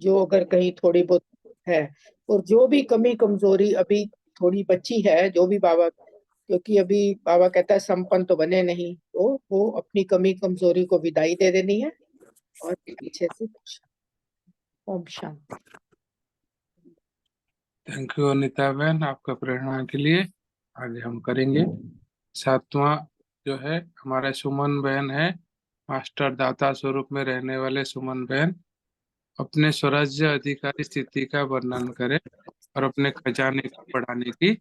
जो अगर कहीं थोड़ी बहुत है। और जो भी कमी कमजोरी अभी थोड़ी बची है, जो भी बाबा, क्योंकि अभी बाबा कहता है संपन्न तो बने नहीं, तो वो अपनी कमी कमजोरी को विदाई दे देनी है और अच्छे से। ओम शांति। थैंक यू अनीता बहन आपका प्रेरणा के लिए। आगे हम करेंगे 7वां जो है हमारे सुमन बहन है। मास्टर दाता स्वरूप में रहने वाले सुमन बहन अपने स्वराज्य अधिकारी स्थिति का वर्णन करें और अपने खजाने को बढ़ाने की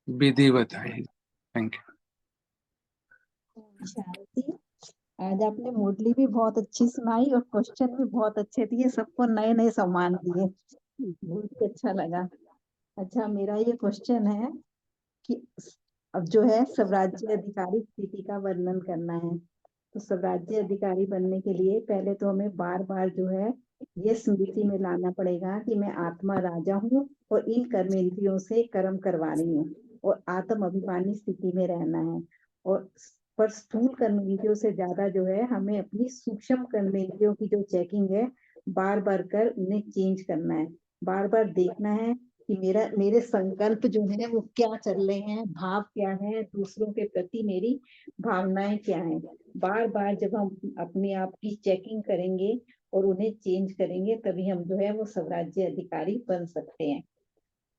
विधि बताएं। Thank you. ओम शांति। आज आपने मुरली भी बहुत अच्छी सुनाई और क्वेश्चन भी बहुत अच्छे दिए, सबको नए नए सम्मान दिए, बहुत अच्छा लगा। अच्छा, मेरा ये क्वेश्चन है कि अब जो है स्वराज्य अधिकारी स्थिति का वर्णन करना है, तो स्वराज्य अधिकारी बनने के लिए पहले तो हमें बार बार जो है ये स्मृति में लाना पड़ेगा कि मैं आत्मा राजा हूँ और इन कर्मेंद्रियों से कर्म करवा रही हूँ, और आत्म अभिमानी स्थिति में रहना है। और पर स्थूल कर्मेंद्रियों से ज्यादा जो है हमें अपनी सूक्ष्म कर्मेंद्रियों की जो चेकिंग है बार बार कर उन्हें चेंज करना है। बार बार देखना है कि मेरे संकल्प जो है वो क्या चल रहे हैं, भाव क्या है, दूसरों के प्रति मेरी भावनाएं क्या है। बार बार जब हम अपने आप की चेकिंग करेंगे और उन्हें चेंज करेंगे, तभी हम जो है वो स्वराज्य अधिकारी बन सकते हैं।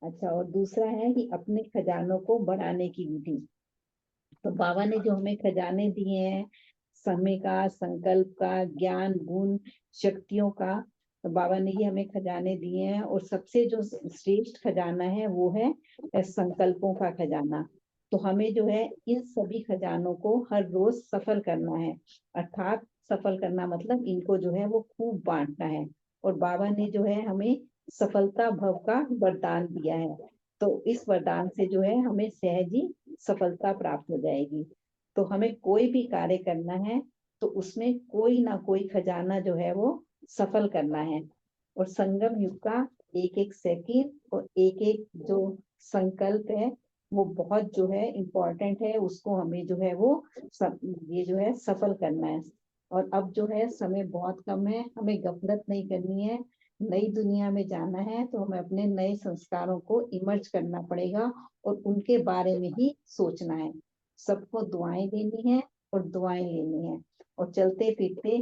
अच्छा, और दूसरा है कि अपने खजानों को बढ़ाने की विधि। तो बाबा ने जो हमें खजाने दिए हैं, समय का, संकल्प का, ज्ञान, गुण, शक्तियों का, तो बाबा ने ये हमें खजाने दिए हैं। और सबसे जो श्रेष्ठ खजाना है वो है संकल्पों का खजाना। तो हमें जो है इन सभी खजानों को हर रोज सफल करना है, अर्थात सफल करना मतलब इनको जो है वो खूब बांटना है। और बाबा ने जो है हमें सफलता भव का वरदान दिया है। तो इस वरदान से जो है हमें सहज ही सफलता प्राप्त हो जाएगी। तो हमें कोई भी कार्य करना है तो उसमें कोई ना कोई खजाना जो है वो सफल करना है। और संगम युग का एक एक सेकंड और एक एक जो संकल्प है वो बहुत जो है इम्पोर्टेंट है, उसको हमें जो है वो ये जो है सफल करना है। और अब जो है समय बहुत कम है, हमें गफलत नहीं करनी है, नई दुनिया में जाना है तो हमें अपने नए संस्कारों को इमर्ज करना पड़ेगा और उनके बारे में ही सोचना है। सबको दुआएं देनी है और दुआएं लेनी है और चलते फिरते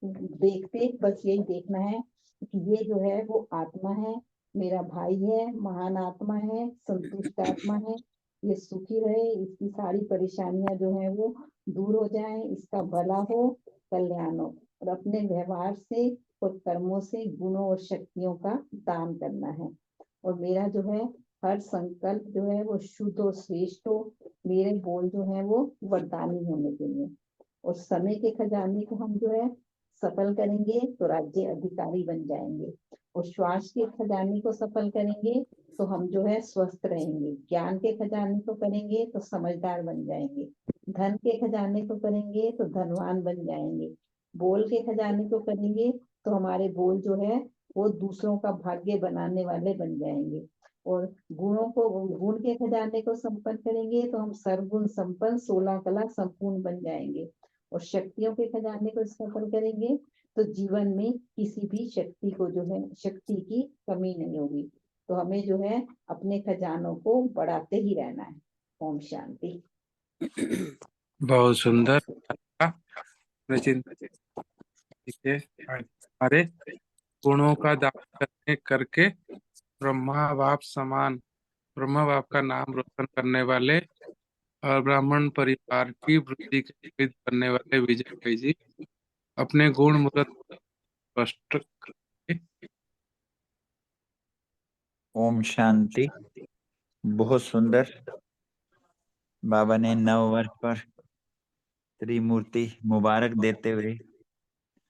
देखते बस यही देखना है कि ये जो है वो आत्मा है, मेरा भाई है, महान आत्मा है, संतुष्ट आत्मा है, ये सुखी रहे, इसकी सारी परेशानियां जो है वो दूर हो जाएं, इसका भला हो, कल्याण हो। और अपने व्यवहार से और कर्मों से गुणों और शक्तियों का दान करना है। और मेरा जो है हर संकल्प जो है वो शुद्ध और श्रेष्ठ हो, मेरे बोल जो है वो वरदानी होने चाहिए। और समय के खजाने को हम जो है सफल करेंगे तो राज्य अधिकारी बन जाएंगे, और श्वास के खजाने को सफल करेंगे तो हम जो है स्वस्थ रहेंगे, ज्ञान के खजाने को करेंगे तो समझदार बन जाएंगे, धन के खजाने को करेंगे तो धनवान बन जाएंगे, बोल के खजाने को करेंगे तो हमारे बोल जो है वो दूसरों का भाग्य बनाने वाले बन जाएंगे, और गुण के खजाने को संपन्न करेंगे तो हम सर्वगुण संपन्न 16 कला संपूर्ण बन जाएंगे, और शक्तियों के खजाने को सफल करेंगे तो जीवन में किसी भी शक्ति को जो है शक्ति की कमी नहीं होगी। तो हमें जो है अपने खजानों को बढ़ाते ही रहना है। ओम शांति। बहुत सुंदर। ठीक है, हमारे गुणों का दान करके ब्रह्मा बाप समान, ब्रह्मा बाप का नाम रोशन करने वाले और ब्राह्मण परिवार की वृद्धि के निमित्त बनने वाले विजय भाई जी अपने गुण मूर्त स्पष्ट करके। ओम शांति। बहुत सुंदर। बाबा ने नव वर्ष पर त्रिमूर्ति मुबारक देते हुए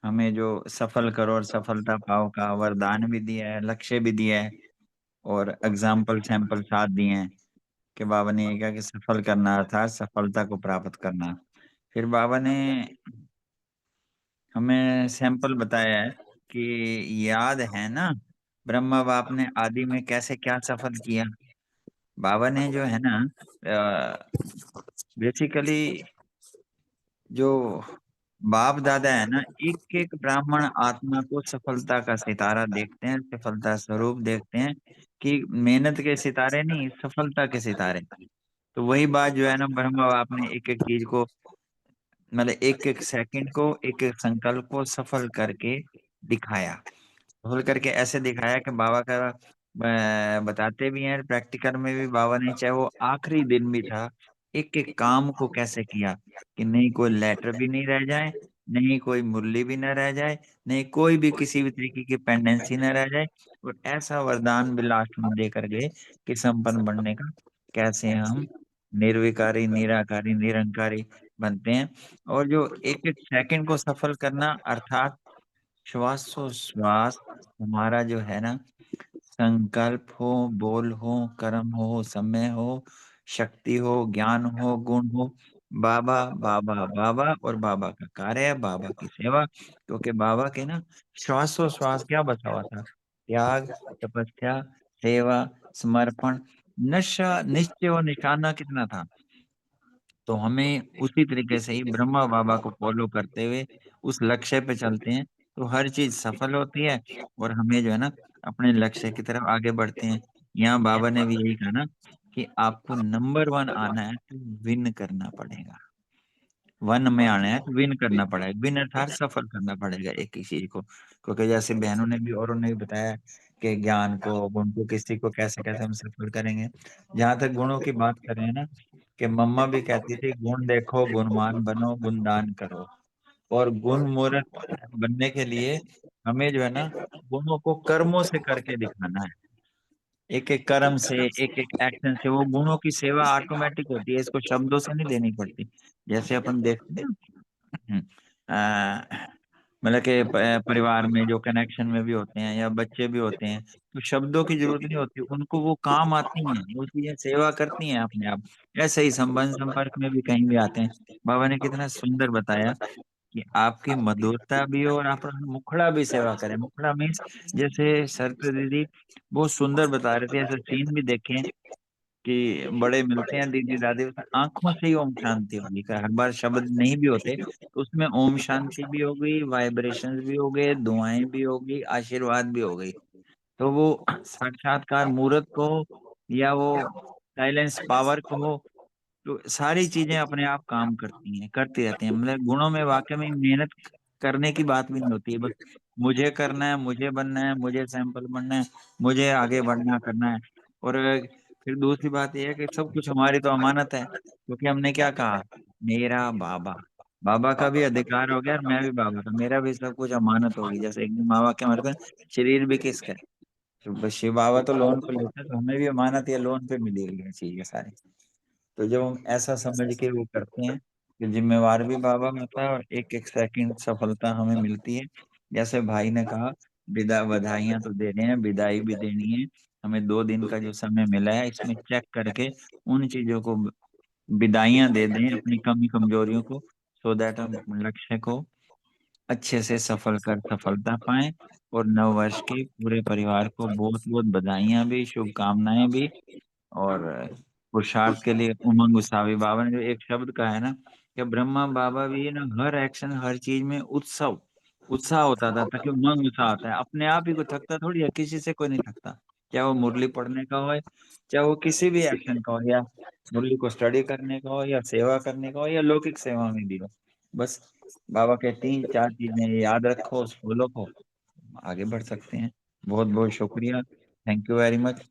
हमें जो सफल करो और सफलता पाओ का वरदान भी दिया है, लक्ष्य भी दिया है और एग्जाम्पल सैंपल साथ दिए हैं कि बाबा ने ये कहा कि सफल करना अर्थात सफलता को प्राप्त करना। फिर बाबा ने हमें सैंपल बताया है कि याद है ना ब्रह्मा बाप ने आदि में कैसे क्या सफल किया। बाबा ने जो है ना बेसिकली जो बाप दादा है ना एक एक ब्राह्मण आत्मा को सफलता का सितारा देखते हैं, सफलता स्वरूप देखते हैं कि मेहनत के सितारे नहीं, सफलता के सितारे। तो वही बात जो है ना ब्रह्मा बाप ने एक एक चीज को मतलब एक एक सेकंड को एक एक संकल्प को सफल करके दिखाया। सफल करके ऐसे दिखाया कि बाबा का बताते भी हैं प्रैक्टिकल में भी बाबा ने, चाहे वो आखिरी दिन भी था, एक एक काम को कैसे किया कि नहीं कोई लेटर भी नहीं रह जाए, नहीं कोई मुरली भी न रह जाए, नहीं कोई भी किसी भी तरीके की पेंडेंसी न रह जाए। और ऐसा वरदान भी लास्ट में देकर गए कि संपन्न बनने का कैसे हम निर्विकारी निराकारी निरंकारी बनते हैं। और जो एक एक सेकंड को सफल करना अर्थात श्वासोश्वास हमारा जो है ना संकल्प हो, बोल हो, कर्म हो, समय हो, शक्ति हो, ज्ञान हो, गुण हो, बाबा बाबा बाबा और बाबा का कार्य, बाबा की सेवा। क्योंकि बाबा के ना श्वासोश्वास क्या बचा हुआ था, त्याग, तपस्या, सेवा, समर्पण, नशा, निश्चय और निशाना कितना था। तो हमें उसी तरीके से ही ब्रह्मा बाबा को फॉलो करते हुए उस लक्ष्य पे चलते हैं तो हर चीज सफल होती है और हमें जो है ना अपने लक्ष्य की तरफ आगे बढ़ते हैं। यहाँ बाबा ने भी यही कहा ना कि आपको नंबर 1 आना है तो विन करना पड़ेगा। 1 में आना है तो विन करना पड़ेगा, विन अर्थात सफल करना पड़ेगा एक ही चीज को। क्योंकि जैसे बहनों ने भी औरों ने भी बताया कि ज्ञान को गुण को किसी को कैसे कैसे हम सफल करेंगे। जहां तक गुणों की बात करें ना कि मम्मा भी कहती थी गुण देखो गुणवान बनो गुणदान करो। और गुण मूर्त बनने के लिए हमें जो है ना गुणों को कर्मों से करके दिखाना है, एक एक कर्म से एक एक एक्शन से वो गुणों की सेवा ऑटोमेटिक होती है, इसको शब्दों से नहीं देनी पड़ती। जैसे अपन देखते हैं मतलब कि परिवार में जो कनेक्शन में भी होते हैं या बच्चे भी होते हैं, तो शब्दों की जरूरत नहीं होती, उनको वो काम आती हैं, वो चीजें सेवा करती हैं अपने आप। ऐसे ही संबंध संपर्क में भी कहीं भी आते हैं। बाबा ने कितना सुंदर बताया कि आपकी मधुरता भी हो और आप मुखड़ा भी सेवा करें। मुखड़ा मीन्स, जैसे सरते दीदी बहुत सुंदर बता रहे थे, ऐसे सीन भी देखे कि बड़े मिलते हैं दीदी दादी, उसमें आंखों से ही ओम शांति होगी, हर बार शब्द नहीं भी होते तो उसमें ओम शांति भी हो गई, वाइब्रेशंस भी हो गए, दुआएं भी हो गई, आशीर्वाद भी हो गई। तो वो साक्षात्कार मूर्त को या वो साइलेंस पावर को, तो सारी चीजें अपने आप काम करती हैं, करती रहती हैं। मतलब गुणों में वाकई में मेहनत करने की बात भी नहीं होती है, बस मुझे करना है, मुझे बनना है, मुझे सैंपल बनना है, मुझे आगे बढ़ना करना है। और फिर दूसरी बात यह है कि सब कुछ हमारी तो अमानत है, क्योंकि हमने क्या कहा, मेरा बाबा। बाबा का भी अधिकार हो गया और मैं भी बाबा का, मेरा भी सब कुछ अमानत होगी। जैसे एक दिन बाबा के हमारे पास शरीर भी किसका है, तो बस शिव बाबा तो लोन पे लेते हैं, तो हमें भी अमानत या लोन पे मिली हुई है चीजें सारी। तो जब हम ऐसा समझ के वो करते हैं कि जिम्मेवार भी बाबा होता है और एक एक सेकंड सफलता हमें मिलती है। जैसे भाई ने कहा, विदा बधाइयां तो दे रहे हैं, विदाई भी देनी है। हमें 2 दिन का जो समय मिला है, इसमें चेक करके उन चीजों को विदाइयां दे दें, अपनी कमी कमजोरियों को, सो दैट हम लक्ष्य को अच्छे से सफल कर सफलता पाएं। और नव वर्ष के पूरे परिवार को बहुत बहुत बधाइयां भी, शुभकामनाएं भी। और पुरुषार्थ के लिए उमंग उसावी। बाबा ने जो एक शब्द कहा है ना, कि ब्रह्मा बाबा भी ना हर एक्शन हर चीज में उत्सव उत्साह होता था, ताकि उमंग उत्साह होता है, अपने आप ही कोई थकता थोड़ी है, किसी से कोई नहीं थकता। चाहे वो मुरली पढ़ने का हो, चाहे वो किसी भी एक्शन का हो, या मुरली को स्टडी करने का हो, या सेवा करने का हो, या लौकिक सेवा में भी हो। बस बाबा के 3-4 चीजें याद रखो, उस फॉलो को, आगे बढ़ सकते हैं। बहुत बहुत शुक्रिया, थैंक यू वेरी मच।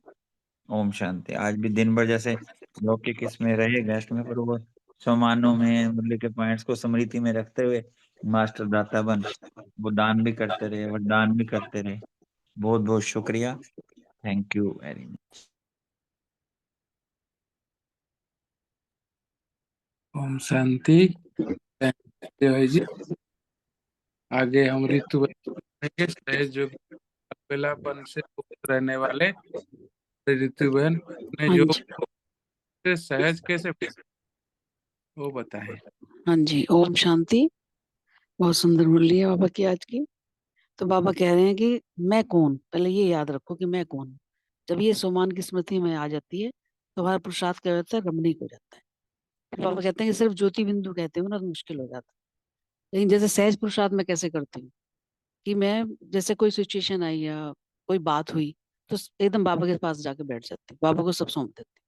ओम शांति। आज भी दिन भर जैसे लौकिक इसमें रहे गेस्ट में, पर वो सम्मानों में मुरली के पॉइंट्स को स्मृति में रखते हुए मास्टर दाता बन वो दान भी करते रहे और दान भी करते रहे। बहुत बहुत शुक्रिया, thank you very much. Om Shanti. भाई जी, आगे हम ऋतु बहन सहज योग बेलापन से मुक्त रहने वाले ऋतु बहन ने हाँ योग जी। से सहज कैसे, वो बताएं। हाँ जी, ओम शांति। बहुत सुंदर मुरली है बाबा की आज की। तो बाबा कह रहे हैं कि मैं कौन, पहले ये याद रखो कि मैं कौन। जब ये सोमान की स्मृति में आ जाती है तो हमारा पुरुषार्थ क्या होता है, रमणीक हो जाता है। फिर बाबा कहते हैं कि सिर्फ ज्योति बिंदु कहते हो ना तो मुश्किल हो जाता है। लेकिन जैसे सहज पुरुषार्थ में कैसे करती हूँ कि मैं, जैसे कोई सिचुएशन आई या कोई बात हुई तो एकदम बाबा के पास जाके बैठ जाती हूँ, बाबा को सब सौंप देती हूँ,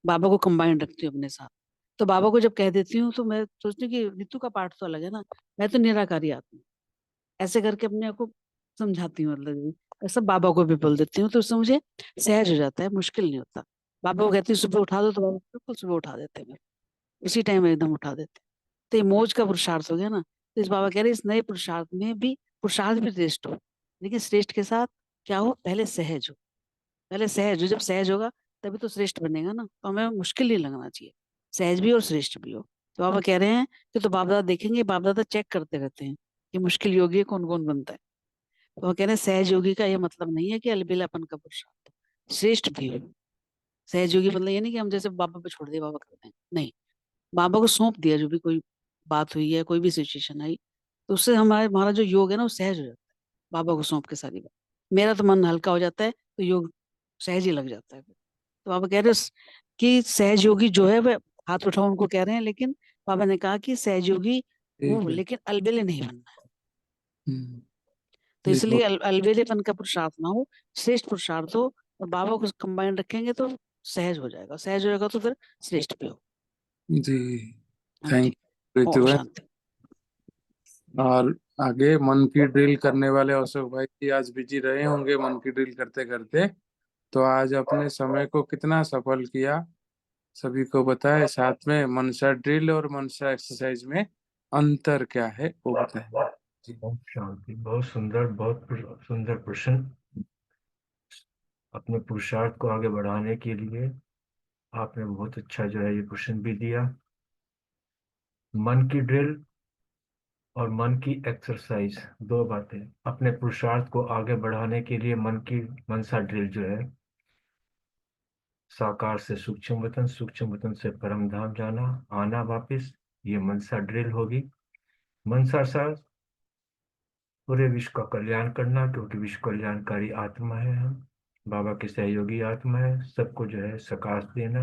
बाबा को कंबाइंड रखती हूँ अपने साथ। तो बाबा को जब कह देती हूँ तो मैं सोचती हूँ कि ऋतु का पाठ तो अलग है ना, मैं तो निराकारी आत्मा हूँ। ऐसे करके अपने आप को समझाती हूँ, मतलब ऐसा बाबा को भी बोल देती हूँ, तो उससे मुझे सहज हो जाता है, मुश्किल नहीं होता। बाबा को कहती हूँ सुबह उठा दो, तो बाबा बिल्कुल सुबह उठा देते हैं मेरे, उसी टाइम एकदम उठा देते हैं। तो ये मौज का पुरुषार्थ हो गया ना। तो इस बाबा कह रहे हैं इस नए पुरुषार्थ में भी, पुरुषार्थ भी श्रेष्ठ हो, लेकिन श्रेष्ठ के साथ क्या हो, पहले सहज हो। पहले सहज हो, जब सहज होगा तभी तो श्रेष्ठ बनेगा ना। तो हमें मुश्किल नहीं लगना चाहिए, सहज भी और श्रेष्ठ भी हो। तो बाबा कह रहे हैं कि तो बाप दादा देखेंगे, बाप दादा चेक करते रहते हैं कि मुश्किल योगी कौन कौन बनता है। तो वो कह रहे हैं सहज योगी का ये मतलब नहीं है कि अलबेलापन का पुरुषार्थ, श्रेष्ठ भी हो। सहज योगी मतलब ये नहीं कि हम जैसे बाबा पे छोड़ दिए बाबा करते हैं, नहीं। बाबा को सौंप दिया, जो भी कोई बात हुई है, कोई भी सिचुएशन आई, तो उससे हमारा जो योग है ना वो सहज हो जाता है। बाबा को सौंप के सारी बात, मेरा तो मन हल्का हो जाता है, तो योग सहज ही लग जाता है। तो बाबा कह रहे हैं कि सहज योगी जो है वह, हाथ उठाओ उनको कह रहे हैं, लेकिन बाबा ने कहा कि सहज योगी वो, ठीक है। लेकिन अलबेले नहीं बनना है। तो जी, इसलिए अलबेलेपन का पुरुषार्थ ना हो, श्रेष्ठ पुरुषार्थ हो। और बाबा को कंबाइन रखेंगे तो सहज हो जाएगा, सहज हो जाएगा तो फिर श्रेष्ठ भी हो। जी, हाँ थैंक जी, यू ओम ऋतु बहन। शांति। और आगे मन की ड्रिल करने वाले अशोक भाई जी आज बिजी रहे होंगे मन की ड्रिल करते करते, तो आज अपने समय को कितना सफल किया सभी को बताए। साथ में मनसा ड्रिल और मनसा एक्सरसाइज में अंतर क्या है वो बताएं जी। ओम शांति। बहुत सुंदर, बहुत सुंदर प्रश्न। अपने पुरुषार्थ को आगे बढ़ाने के लिए आपने बहुत अच्छा जो है ये क्वेश्चन भी दिया। मन की ड्रिल और मन की एक्सरसाइज, दो बातें। अपने पुरुषार्थ को आगे बढ़ाने के लिए मन की मनसा ड्रिल जो है, साकार से सूक्ष्म वतन, सूक्ष्म वतन से परम धाम जाना, आना वापिस, ये मनसा ड्रिल होगी। मनसा सा पूरे विश्व का कल्याण करना, क्योंकि विश्व कल्याणकारी आत्मा है हम, बाबा की सहयोगी आत्मा है, सबको जो है सकाश देना,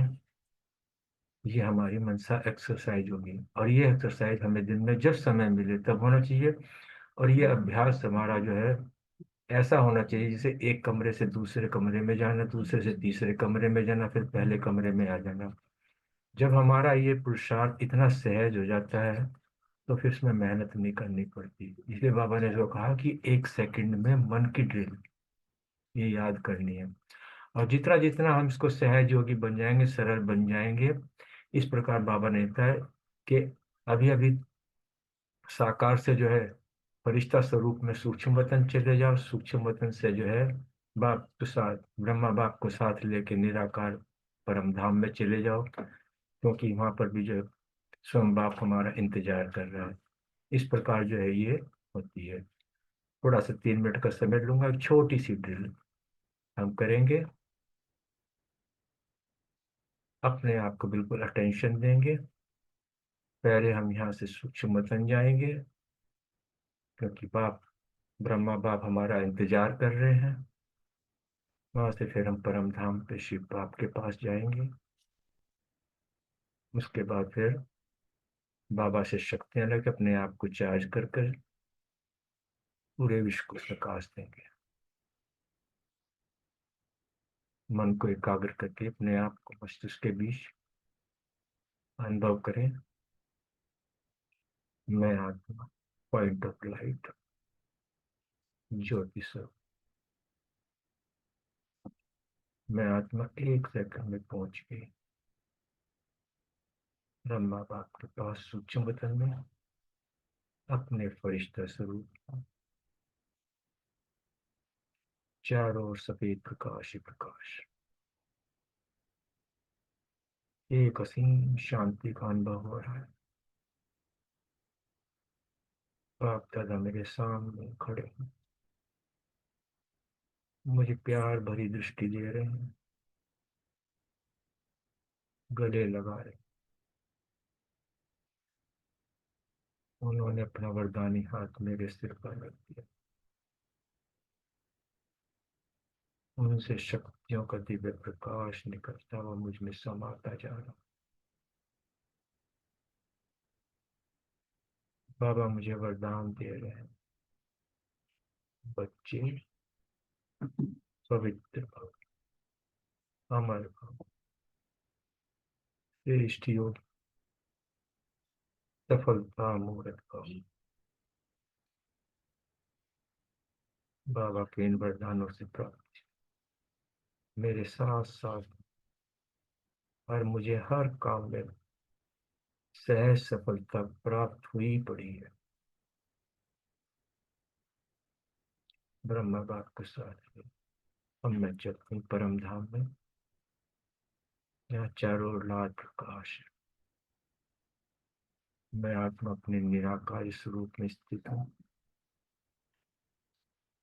ये हमारी मनसा एक्सरसाइज होगी। और ये एक्सरसाइज हमें दिन में जब समय मिले तब होना चाहिए। और ये अभ्यास हमारा जो है ऐसा होना चाहिए जैसे एक कमरे से दूसरे कमरे में जाना, दूसरे से तीसरे कमरे में जाना, फिर पहले कमरे में आ जाना। जब हमारा ये पुरुषार्थ इतना सहज हो जाता है तो फिर इसमें मेहनत नहीं करनी पड़ती। इसलिए बाबा ने जो कहा कि 1 सेकंड में मन की ड्रिल ये याद करनी है। और जितना जितना हम इसको सहज योगी बन जाएंगे, सरल बन जाएंगे, इस प्रकार बाबा ने कहा है कि अभी अभी साकार से जो है फरिश्ता स्वरूप में सूक्ष्म वतन चले जाओ, सूक्ष्म वतन से जो है बाप के साथ, ब्रह्मा बाप को साथ लेके निराकार परम धाम में चले जाओ, क्योंकि वहां पर भी जो है स्वयं बाप हमारा इंतजार कर रहा है। इस प्रकार जो है ये होती है। थोड़ा सा 3 मिनट का समय लूंगा, एक छोटी सी ड्रिल हम करेंगे। अपने आप को बिल्कुल अटेंशन देंगे। पहले हम यहाँ से सूक्ष्म वतन जाएंगे, क्योंकि बाप ब्रह्मा बाप हमारा इंतजार कर रहे हैं। वहां से फिर हम परम धाम पे शिव बाप के पास जाएंगे। उसके बाद फिर बाबा से शक्तियां लेकर अपने आप को चार्ज कर कर पूरे विश्व को प्रकाश देंगे। मन को एकाग्र करके अपने आप को मस्तिष्क के बीच अनुभव करें, मैं आत्मा, पॉइंट ऑफ लाइट, ज्योति स्वरूप। मैं आत्मा 1 सेकंड में पहुंच गई ब्रह्मा बाप के पास सूक्ष्म वतन में, अपने फरिश्ता स्वरूप। चारों ओर सफेद प्रकाश ही प्रकाश, एक असीम शांति का अनुभव हो रहा है। बाप दादा मेरे सामने खड़े हैं, मुझे प्यार भरी दृष्टि दे रहे हैं, गले लगा रहे। उन्होंने अपना वरदानी हाथ मेरे सिर पर रख दिया। उनसे शक्तियों का दिव्य प्रकाश निकलता हुआ मुझ में समाता जा रहा। बाबा मुझे वरदान दे रहे हैं, बच्चे पवित्र भव, अमर भव, श्रेष्ठ योग, सफलता मूर्त भव। बाबा के इन वरदानों से प्राप्त मेरे साथ साथ और मुझे हर काम में सहज सफलता प्राप्त हुई पड़ी है। ब्रह्मा बाप के साथ अब मैं चलती हूँ परम धाम में, यहाँ चारों ओर लाल प्रकाश है। मैं आत्मा अपने निराकार स्वरूप में स्थित हूँ।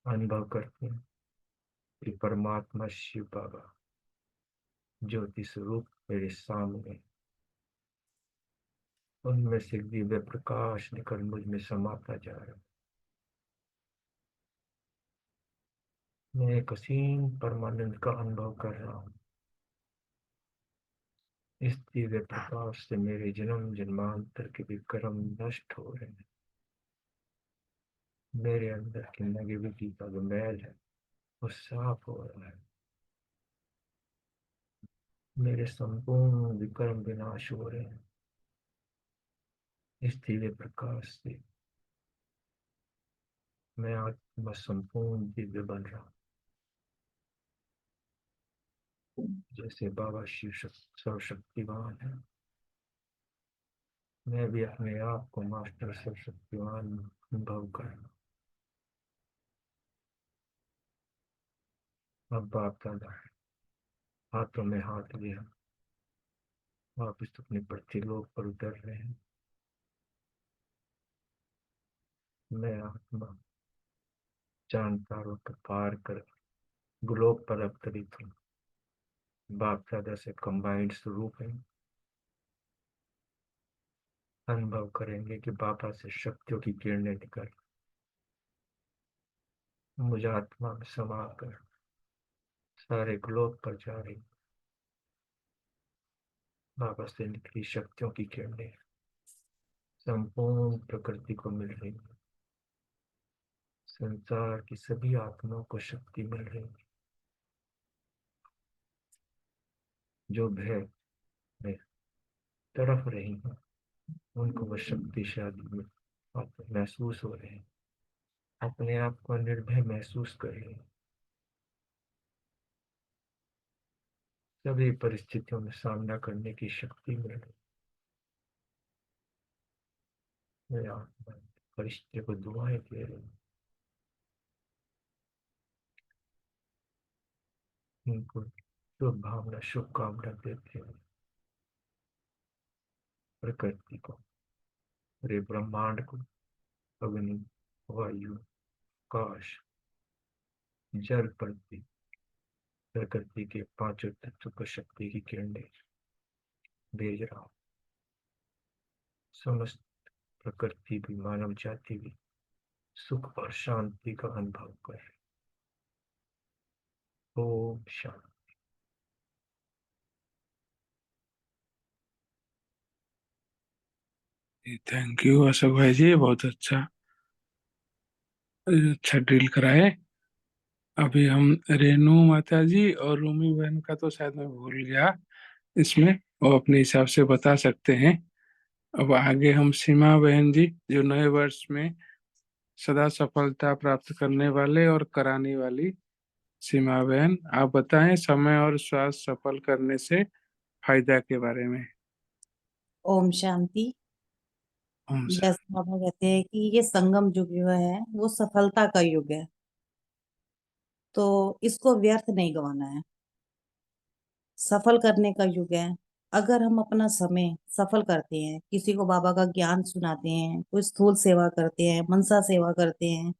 अनुभव करते हैं कि परमात्मा शिव बाबा ज्योति स्वरूप मेरे सामने, उनमें से दिव्य प्रकाश निकल मुझ में समाता जा रहा है। मैं एक असीम परमानंद का अनुभव कर रहा हूँ। इस दिव्य प्रकाश से मेरे जन्म जन्मांतर के भी कर्म नष्ट हो रहे हैं। मेरे अंदर की नेगेटिविटी का जो मैल है वो साफ हो रहा है। मेरे संपूर्ण विकर्म विनाश हो रहे हैं इस दिव्य प्रकाश से। मैं आत्मा संपूर्ण दिव्य बन रहा हूँ, जैसे बाबा शिव सर्वशक्तिवान है। मैं भी अपने आप को मास्टर सर्वशक्तिवान अनुभव कर रहा हूँ। अब बाप दादा हाथों में हाथ लिया, वापिस अपने पृथ्वी लोक पर उतर रहे हैं। मैं आत्मा जानता और पार कर ग्लोब पर अवतरित हूँ। बाप दादा से कंबाइंड स्वरूप है। अनुभव करेंगे कि बाबा से शक्तियों की किरणें निकल मुझे आत्मा में समा कर सारे ग्लोब पर जा रही। बाबा से निकली शक्तियों की किरणें संपूर्ण प्रकृति को मिल रही है। संसार की सभी आत्माओं को शक्ति मिल रही है। जो भय में तड़प रही है उनको वह शक्तिशाली महसूस हो रहे हैं। अपने आप को निर्भय महसूस कर रहे हैं। सभी परिस्थितियों में सामना करने की शक्ति मिल रही है। आत्मा फरिश्ते को दुआएं दे रही है। उनको शुभ भावना शुभकामना देते हैं। प्रकृति को, पूरे ब्रह्मांड को, अग्नि, वायु, आकाश, जल, पृथ्वी, प्रकृति के पांचों तत्व को शक्ति की किरणें भेज रहा हूं। समस्त प्रकृति भी, मानव जाति भी सुख और शांति का अनुभव करे। ओम शांति। थैंक यू अशोक भाई जी, बहुत अच्छा ड्रिल कराए। अभी हम रेनू माता जी और रूमी बहन का तो शायद मैं भूल गया इसमें, वो अपने हिसाब से बता सकते हैं। अब आगे हम सीमा बहन जी, जो नए वर्ष में सदा सफलता प्राप्त करने वाले और कराने वाली सीमा बहन, आप बताएं समय और स्वास्थ्य सफल करने से फायदा के बारे में। ओम शांति। ओम शांति। जैसे बाबा कहते हैं कि ये संगम युग जो है वो सफलता का युग है, तो इसको व्यर्थ नहीं गंवाना है, सफल करने का युग है। अगर हम अपना समय सफल करते हैं, किसी को बाबा का ज्ञान सुनाते हैं, कोई स्थूल सेवा करते हैं, मनसा सेवा करते हैं,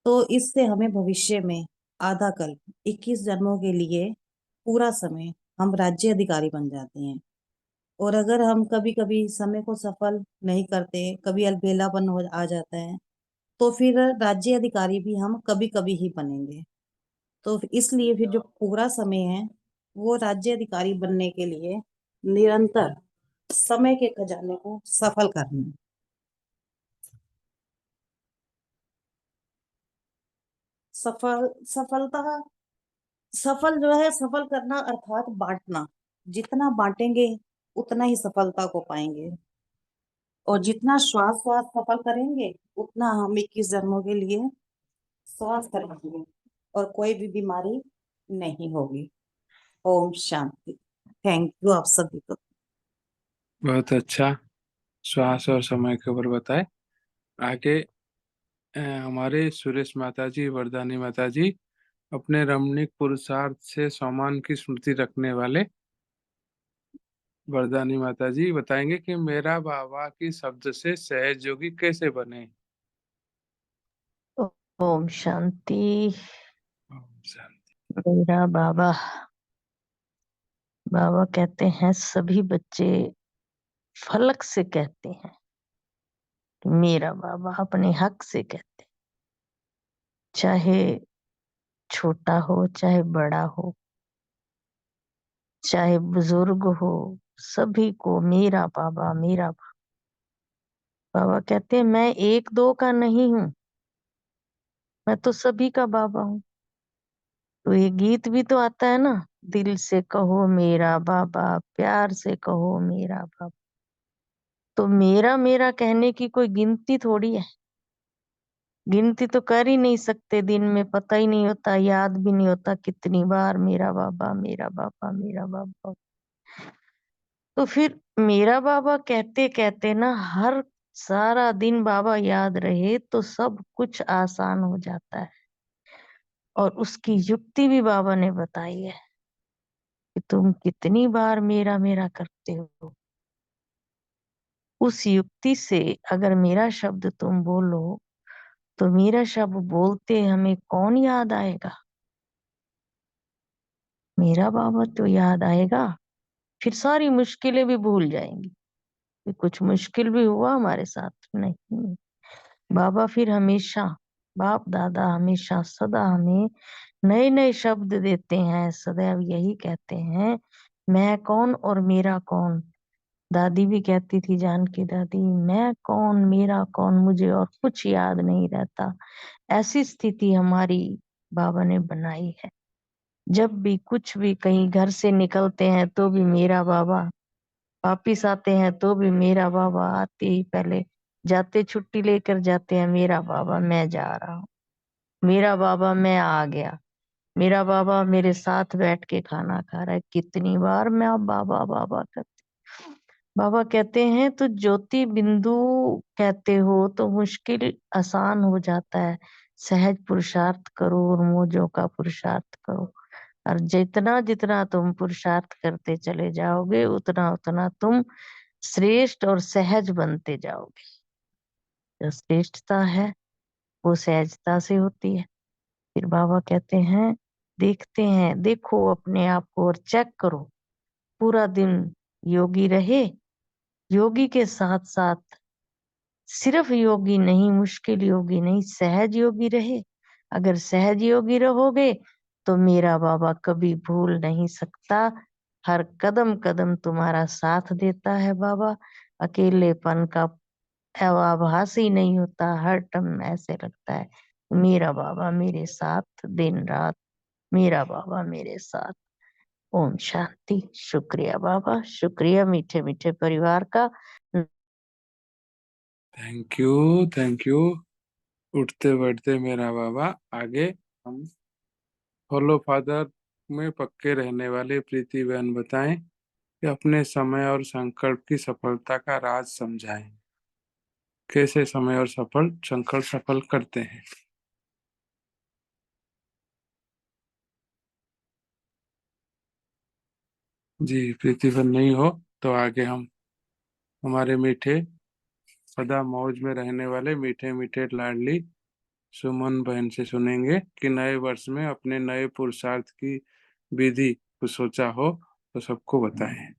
तो इससे हमें भविष्य में आधा कल्प 21 जन्मों के लिए पूरा समय हम राज्य अधिकारी बन जाते हैं। और अगर हम कभी कभी समय को सफल नहीं करते, कभी अलबेलापन हो आ जाता है, तो फिर राज्य अधिकारी भी हम कभी कभी ही बनेंगे। तो इसलिए फिर जो पूरा समय है वो राज्य अधिकारी बनने के लिए निरंतर समय के खजाने को सफल करना है। सफलता सफल जो है, सफल करना अर्थात बांटना। जितना बांटेंगे उतना ही सफलता को पाएंगे, और जितना श्वास श्वास सफल करेंगे उतना हम 21 जन्मों के लिए स्वस्थ रहेंगे और कोई भी बीमारी नहीं होगी। ओम शांति। थैंक यू आप सभी को। बहुत अच्छा श्वास और समय के ऊपर बताए। आगे हमारे सुरेश माता जी, वरदानी माता जी, अपने रमणीक पुरुषार्थ से सम्मान की स्मृति रखने वाले वरदानी माता जी बताएंगे कि मेरा बाबा की शब्द से सहयोगी कैसे बने। ओम शांति। ओम शांति। मेरा बाबा कहते हैं, सभी बच्चे फलक से कहते हैं कि मेरा बाबा अपने हक से कहते हैं, चाहे छोटा हो चाहे बड़ा हो, चाहे बुजुर्ग हो, सभी को मेरा बाबा मेरा बाबा। बाबा कहते हैं मैं एक दो का नहीं हूँ, मैं तो सभी का बाबा हूँ। तो ये गीत भी तो आता है ना, दिल से कहो मेरा बाबा, प्यार से कहो मेरा बाबा। तो मेरा मेरा कहने की कोई गिनती थोड़ी है, गिनती तो कर ही नहीं सकते, दिन में पता ही नहीं होता, याद भी नहीं होता कितनी बार मेरा बाबा मेरा बाबा मेरा बाबा। तो फिर मेरा बाबा कहते कहते ना हर सारा दिन बाबा याद रहे तो सब कुछ आसान हो जाता है। और उसकी युक्ति भी बाबा ने बताई है कि तुम कितनी बार मेरा मेरा करते हो। उस युक्ति से अगर मेरा शब्द तुम बोलो तो मीरा शब्द बोलते हमें कौन याद आएगा? मेरा बाबा तो याद आएगा, फिर सारी मुश्किलें भी भूल जाएंगी कि कुछ मुश्किल भी हुआ हमारे साथ। नहीं, बाबा फिर हमेशा, बाप दादा हमेशा सदा हमें नए नए शब्द देते हैं, सदैव यही कहते हैं, मैं कौन और मेरा कौन। दादी भी कहती थी, जानकी दादी, मैं कौन मेरा कौन, मुझे और कुछ याद नहीं रहता। ऐसी स्थिति हमारी बाबा ने बनाई है। जब भी कुछ भी कहीं घर से निकलते हैं तो भी मेरा बाबा, वापिस आते हैं तो भी मेरा बाबा, आते ही पहले जाते छुट्टी लेकर जाते हैं, मेरा बाबा मैं जा रहा हूँ, मेरा बाबा मैं आ गया, मेरा बाबा मेरे साथ बैठ के खाना खा रहा है। कितनी बार मैं अब बाबा बाबा करती। बाबा कहते हैं तो ज्योति बिंदु कहते हो तो मुश्किल आसान हो जाता है। सहज पुरुषार्थ करो और मौजों का पुरुषार्थ करो, और जितना जितना तुम पुरुषार्थ करते चले जाओगे उतना उतना तुम श्रेष्ठ और सहज बनते जाओगे। जो श्रेष्ठता है वो सहजता से होती है। फिर बाबा कहते हैं, देखते हैं, देखो अपने आप को और चेक करो, पूरा दिन योगी रहे, योगी के साथ साथ सिर्फ योगी नहीं, मुश्किल योगी नहीं, सहज योगी रहे। अगर सहज योगी रहोगे तो मेरा बाबा कभी भूल नहीं सकता, हर कदम कदम तुम्हारा साथ देता है बाबा। अकेलेपन का आभास ही नहीं होता, हर टाइम ऐसे लगता है मेरा बाबा मेरे साथ दिन रात, मेरा बाबा मेरे साथ। ओम शांति। शुक्रिया बाबा, शुक्रिया मीठे मीठे परिवार का। Thank you, thank you. उठते बैठते मेरा बाबा। आगे हम फॉलो फादर में पक्के रहने वाले प्रीति बहन बताएं कि अपने समय और संकल्प की सफलता का राज समझाएं। कैसे समय और संकल्प सफल करते हैं। जी, प्रीति बहन नहीं हो तो आगे हम हमारे मीठे सदा मौज में रहने वाले मीठे मीठे लाडली सुमन बहन से सुनेंगे कि नए वर्ष में अपने नए पुरुषार्थ की विधि कुछ सोचा हो तो सबको बताएं।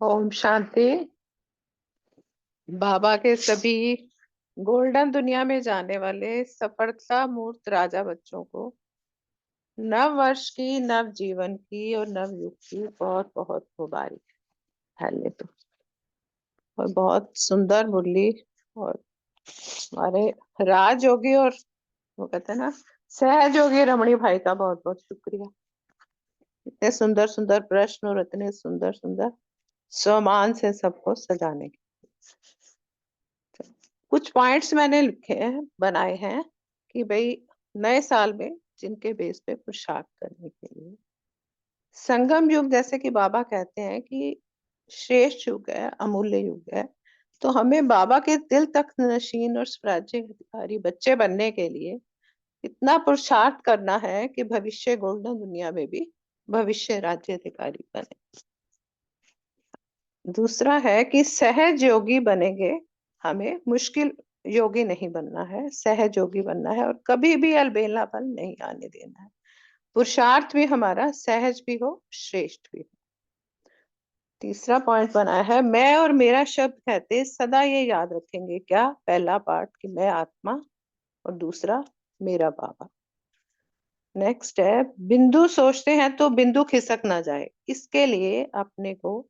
ओम शांति। बाबा के सभी गोल्डन दुनिया में जाने वाले सफलता मूर्त राजा बच्चों को नव वर्ष की, नव जीवन की और नव युग की बहुत बहुत मुबारक। पहले तो और बहुत सुंदर मुरली, और हमारे राजयोगी और वो कहते हैं ना सहयोगी रमणी भाई का बहुत बहुत शुक्रिया। इतने सुंदर सुंदर प्रश्न और इतने सुंदर सुंदर सम्मान से सबको सजाने के। कुछ पॉइंट्स मैंने लिखे हैं, बनाए हैं कि भाई नए साल में जिनके बेस पे पुरुषार्थ करने के लिए संगम युग, जैसे कि बाबा कहते हैं कि श्रेष्ठ युग है, अमूल्य युग है, तो हमें बाबा के दिल तक नशीन और स्वराज्य अधिकारी बच्चे बनने के लिए इतना पुरुषार्थ करना है कि भविष्य गोल्डन दुनिया में भी भविष्य राज्य अधिकारी बने। दूसरा है कि सहज योगी बनेंगे, हमें मुश्किल योगी नहीं बनना है, सहज योगी बनना है और कभी भी अलबेलापन नहीं आने देना है। पुरुषार्थ भी हमारा सहज भी हो, श्रेष्ठ भी हो। तीसरा पॉइंट बनाया है, मैं और मेरा शब्द कहते सदा ये याद रखेंगे। क्या? पहला पार्ट कि मैं आत्मा और दूसरा मेरा बाबा। नेक्स्ट है, बिंदु सोचते हैं तो बिंदु खिसक ना जाए, इसके लिए अपने को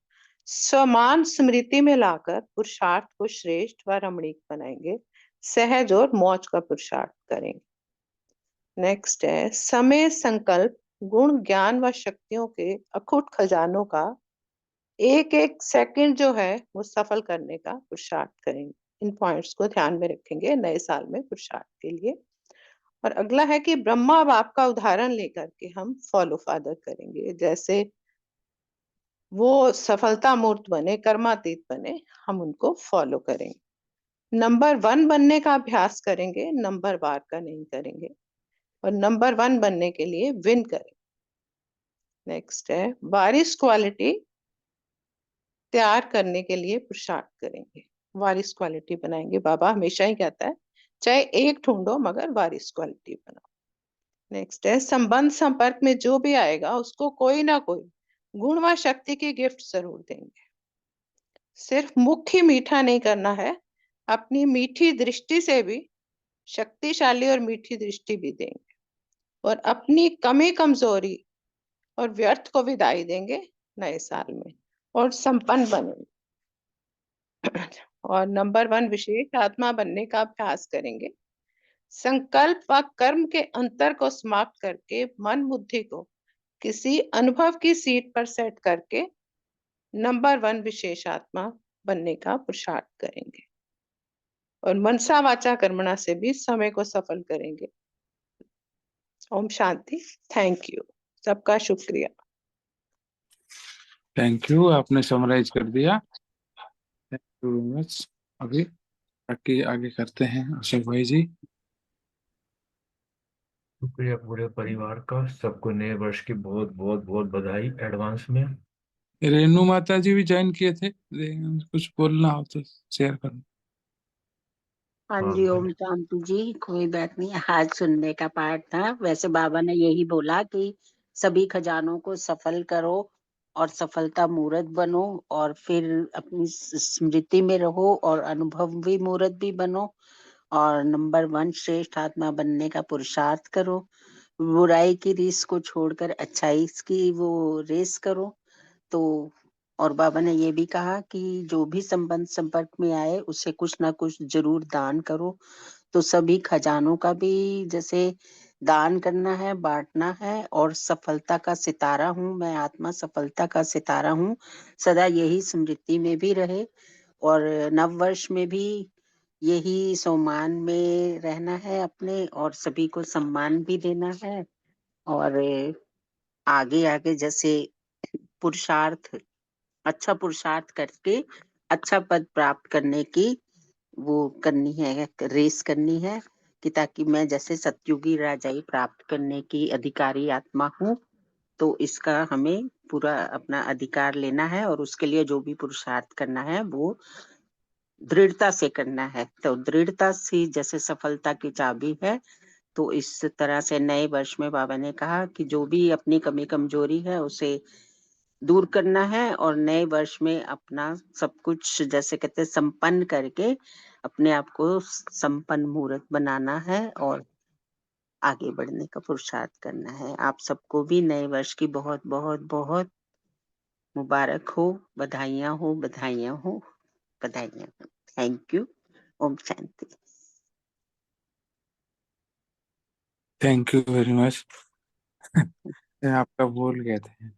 समान स्मृति में लाकर पुरुषार्थ को श्रेष्ठ व रमणीक बनाएंगे, सहज और मौज का पुरुषार्थ करेंगे। नेक्स्ट है, समय, संकल्प, गुण, ज्ञान व शक्तियों के अखुट खजानों का एक एक सेकंड जो है वो सफल करने का पुरुषार्थ करेंगे। इन पॉइंट्स को ध्यान में रखेंगे नए साल में पुरुषार्थ के लिए। और अगला है कि ब्रह्मा बाप का उदाहरण लेकर के हम फॉलो फादर करेंगे, जैसे वो सफलता मूर्त बने, कर्मातीत बने, हम उनको फॉलो करेंगे। नंबर 1 बनने का अभ्यास करेंगे, नंबर बार का नहीं करेंगे, और नंबर 1 बनने के लिए विन करेंगे। नेक्स्ट है, बारिश क्वालिटी तैयार करने के लिए पुरुषार्थ करेंगे। वारिस क्वालिटी बनाएंगे। बाबा हमेशा ही कहता है चाहे एक ढूंढो मगर वारिस क्वालिटी बनाओ। नेक्स्ट है संबंध संपर्क में जो भी आएगा उसको कोई ना कोई गुण व शक्ति की गिफ्ट जरूर देंगे। सिर्फ मुख ही मीठा नहीं करना है, अपनी मीठी दृष्टि से भी शक्तिशाली और मीठी दृष्टि भी देंगे, और अपनी कमी कमजोरी और व्यर्थ को विदाई देंगे नए साल में, और संपन्न बनेंगे। और नंबर 1 विशेष आत्मा बनने का अभ्यास करेंगे। संकल्प व कर्म के अंतर को समाप्त करके मन बुद्धि को किसी अनुभव की सीट पर सेट करके नंबर 1 विशेष आत्मा बनने का पुरुषार्थ करेंगे, और मनसा वाचा कर्मणा से भी समय को सफल करेंगे। ओम शांति। थैंक यू, सबका शुक्रिया। थैंक यू, आपने समराइज कर दिया। Thank you very much. अभी आगे करते हैं अशोक भाई जी। शुक्रिया पूरे परिवार का। सबको नए वर्ष की बहुत बहुत बहुत बधाई एडवांस में। रेणु माता जी भी ज्वाइन किए थे, कुछ बोलना हो तो शेयर करना। हाँ हाँ जी, ओम शांति जी। कोई बात नहीं, आज सुनने का पाठ था। वैसे बाबा ने यही बोला कि सभी खजानों को सफल करो और सफलता मूर्त बनो, और फिर अपनी स्मृति में रहो और अनुभव भी मूर्त भी बनो, और नंबर 1 श्रेष्ठ आत्मा बनने का पुरुषार्थ करो। बुराई की रेस को छोड़कर अच्छाई की वो रेस करो। तो और बाबा ने ये भी कहा कि जो भी संबंध संपर्क में आए उसे कुछ ना कुछ जरूर दान करो। तो सभी खजानों का भी जैसे दान करना है, बांटना है, और सफलता का सितारा हूँ मैं, आत्मा सफलता का सितारा हूँ, सदा यही स्मृति में भी रहे। और नव वर्ष में भी यही सम्मान में रहना है अपने, और सभी को सम्मान भी देना है। और आगे आगे जैसे पुरुषार्थ, अच्छा पुरुषार्थ करके अच्छा पद प्राप्त करने की वो करनी है, रेस करनी है, कि ताकि मैं जैसे सतयुगी राजाई प्राप्त करने की अधिकारी आत्मा हूँ। तो इसका हमें पूरा अपना अधिकार लेना है, और उसके लिए जो भी पुरुषार्थ करना है वो दृढ़ता से करना है। तो दृढ़ता से जैसे सफलता की चाबी है, तो इस तरह से नए वर्ष में बाबा ने कहा कि जो भी अपनी कमी कमजोरी है उसे दूर करना है, और नए वर्ष में अपना सब कुछ जैसे कहते हैं संपन्न करके अपने आप को संपन्न मूर्त बनाना है और आगे बढ़ने का पुरुषार्थ करना है। आप सबको भी नए वर्ष की बहुत बहुत बहुत मुबारक हो, बधाइयां हो, बधाइयां हो, बधाइयां हो। Thank you. Om Shanti. Thank you very much. आपका बोल गया था।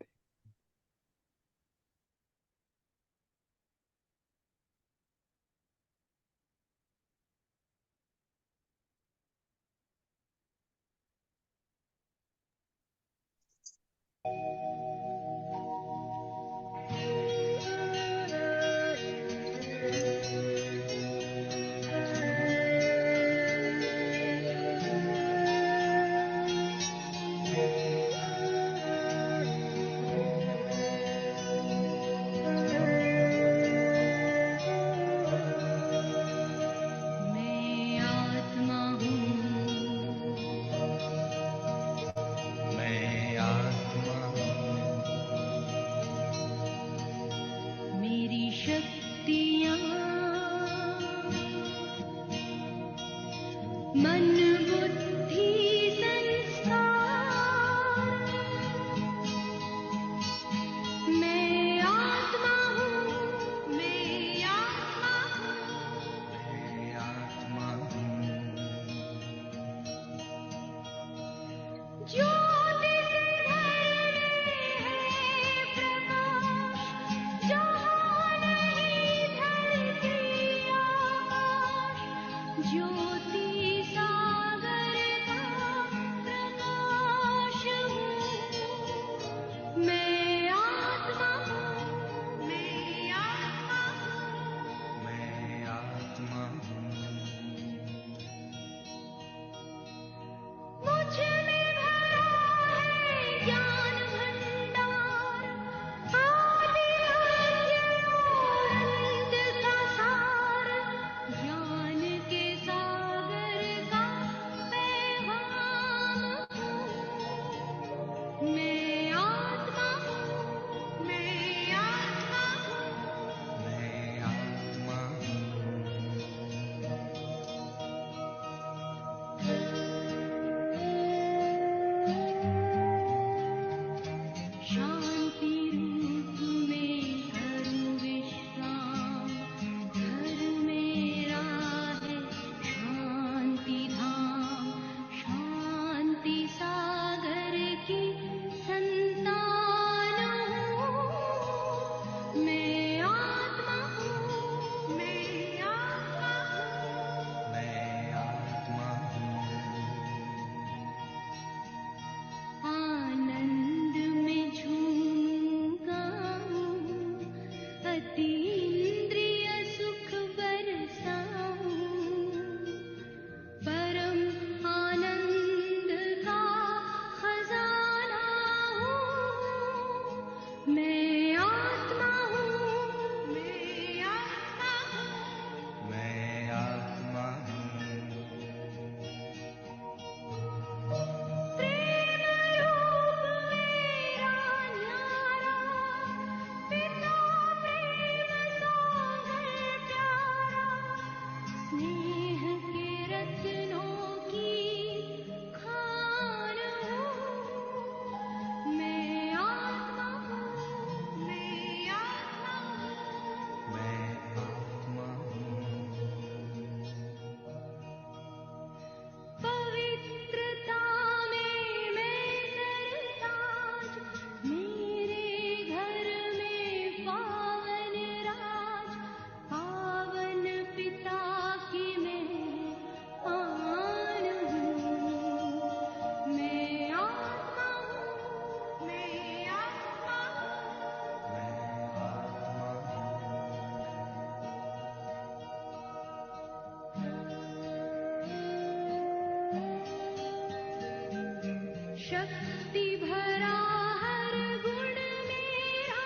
शक्ति भरा हर गुण मेरा,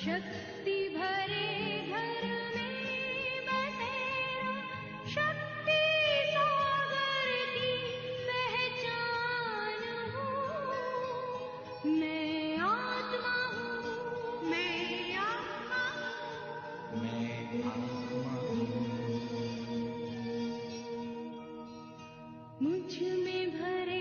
शक्ति भरे घर में बसेरा, शक्ति सागर की पहचान हूँ। मैं आत्मा हूँ, मैं आत्मा हूँ, मैं आत्मा मुझ में भरे